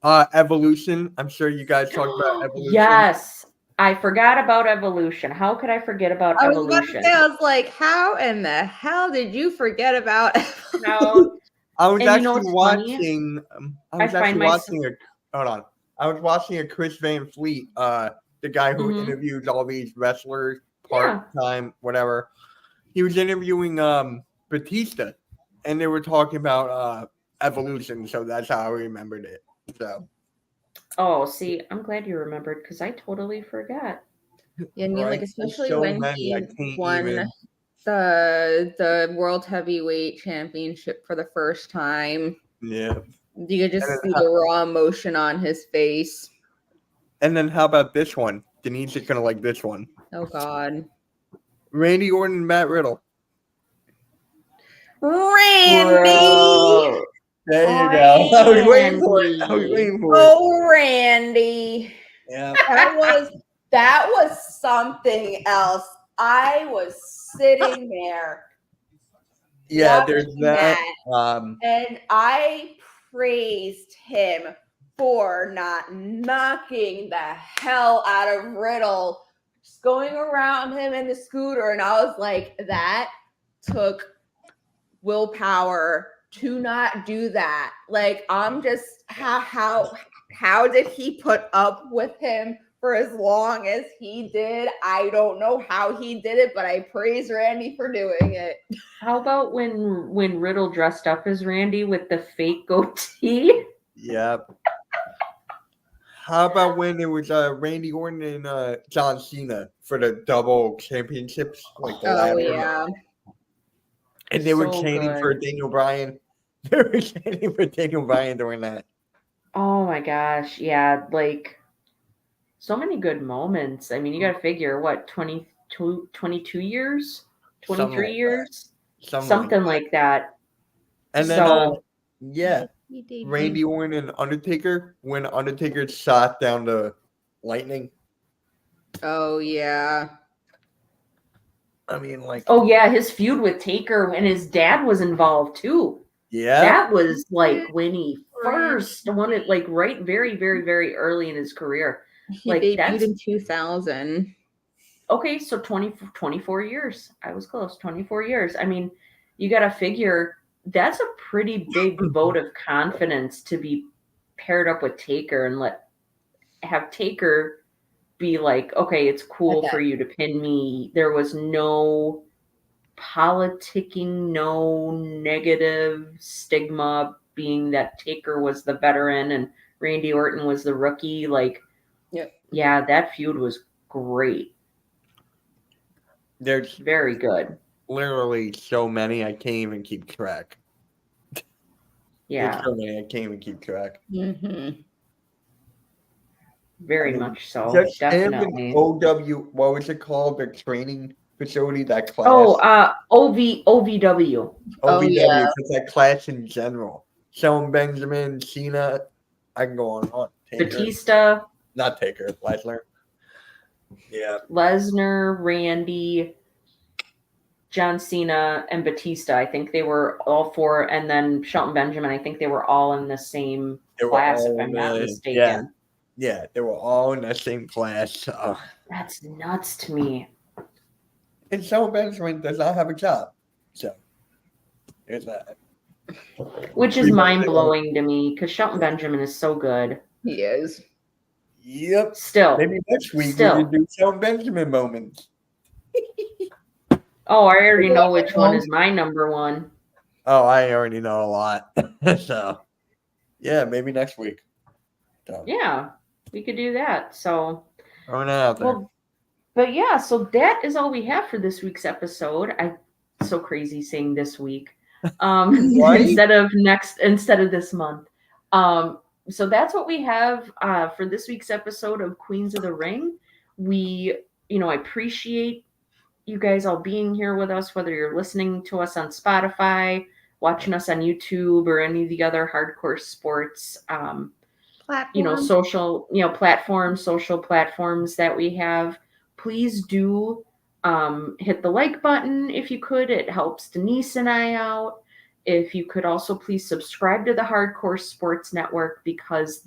C: Evolution. I'm sure you guys talked about Evolution.
A: Yes. I forgot about Evolution. How could I forget about Evolution?
B: I was like, how in the hell did you forget about
A: How?
C: I was
A: And you know
C: actually
A: what's funny?
C: watching.
A: I find myself-
C: Hold on. I was watching a Chris Van Fleet, the guy who interviews all these wrestlers part time, whatever. He was interviewing Batista, and they were talking about Evolution, so that's how I remembered it. So.
A: Oh, see, I'm glad you remembered because I totally forgot.
B: Yeah, I mean,
C: Right?
B: like especially
C: so
B: when
C: many,
B: he won the World Heavyweight Championship for the first time.
C: Yeah.
B: You could just see the raw emotion on his face.
C: And then how about this one? Denise is gonna like this one.
B: Oh God.
C: Randy Orton and Matt Riddle.
B: Randy!
A: Bro.
C: There you go. I was waiting for it.
B: Oh, Randy.
C: Yeah.
B: That was something else. I was sitting there.
C: Yeah, there's that.
B: And I praised him for not knocking the hell out of Riddle, just going around him in the scooter. And I was like, that took willpower to not do that. Like, I'm just how did he put up with him for as long as he did? I don't know how he did it, but I praise Randy for doing it.
A: How about when Riddle dressed up as Randy with the fake goatee?
C: Yep. How about when it was Randy Orton and John Cena for the double championships? Like the ladder.
B: Yeah.
C: And they were chanting for Daniel Bryan. They were chanting for Daniel Bryan during that.
A: Oh my gosh. Yeah, like so many good moments. I mean, you got to figure what 22 years, 23 years, something like that.
C: And then Randy Orton and Undertaker when Undertaker shot down the lightning.
B: Oh yeah.
C: I mean, like,
A: Oh yeah, his feud with Taker and his dad was involved too.
C: yeah,
A: That was like when he first won it, like right very, very, very early in his career.
B: He
A: Like
B: debuted
A: that's
B: in 2000.
A: okay, so 24 years. I was close. 24 years. I mean, you got to figure that's a pretty big vote of confidence to be paired up with Taker and have Taker be like, okay, it's cool for you to pin me. There was no politicking, no negative stigma being that Taker was the veteran and Randy Orton was the rookie. Like,
B: Yep.
A: yeah, that feud was great.
C: there's
A: Very good.
C: literally so many I can't even keep track.
A: Yeah,
C: There's so many I can't even keep track.
B: Mm-hmm.
A: very
C: I mean,
A: much so.
C: Just him and
A: Definitely.
C: OW, what was it called? The training facility, that class.
A: Oh, OVW.
C: OVW,
B: Oh, yeah.
C: just that class in general. Shelton Benjamin, Cena, I can go on and on. Taker,
A: Batista,
C: not Taker, Lesnar. Yeah,
A: Lesnar, Randy, John Cena, and Batista. I think they were all four, and then Shelton Benjamin. I think they were all in the same
C: they were
A: class, if
C: all
A: I'm not
C: in-
A: mistaken.
C: Yeah, they were all in the same class.
A: That's nuts to me.
C: And Shelton Benjamin does not have a job. So, there's that.
A: Which is mind blowing to me because Shelton Benjamin is so good.
B: He is.
C: Yep.
A: Still.
C: Maybe next week
A: Still.
C: we can do Shelton Benjamin moments.
A: Oh, I already know which one is my number one.
C: Oh, I already know a lot. So, yeah, maybe next week. So,
A: Yeah, we could do that. So,
C: throwing that out there.
A: well, but yeah, so that is all we have for this week's episode. So crazy saying this week
C: Right?
A: instead of this month. So that's what we have for this week's episode of Queens of the Ring. We, I appreciate you guys all being here with us, whether you're listening to us on Spotify, watching us on YouTube, or any of the other hardcore sports social platforms that we have. Please do hit the like button if you could. It helps Denise and I out. If you could also please subscribe to the Hardcore Sports Network, because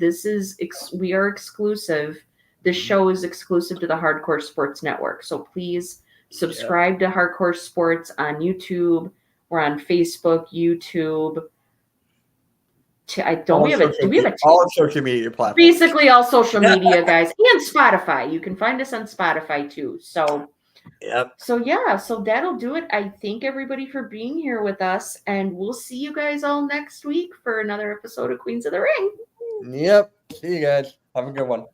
A: we are exclusive. This show is exclusive to the Hardcore Sports Network. So please subscribe to Hardcore Sports on YouTube. We're on Facebook, YouTube. Do we have a
C: all social media platforms?
A: Basically all social media, guys, and Spotify. You can find us on Spotify too. So
C: Yep.
A: So that'll do it. I thank everybody for being here with us, and we'll see you guys all next week for another episode of Queens of the Ring.
C: Yep. See you guys. Have a good one.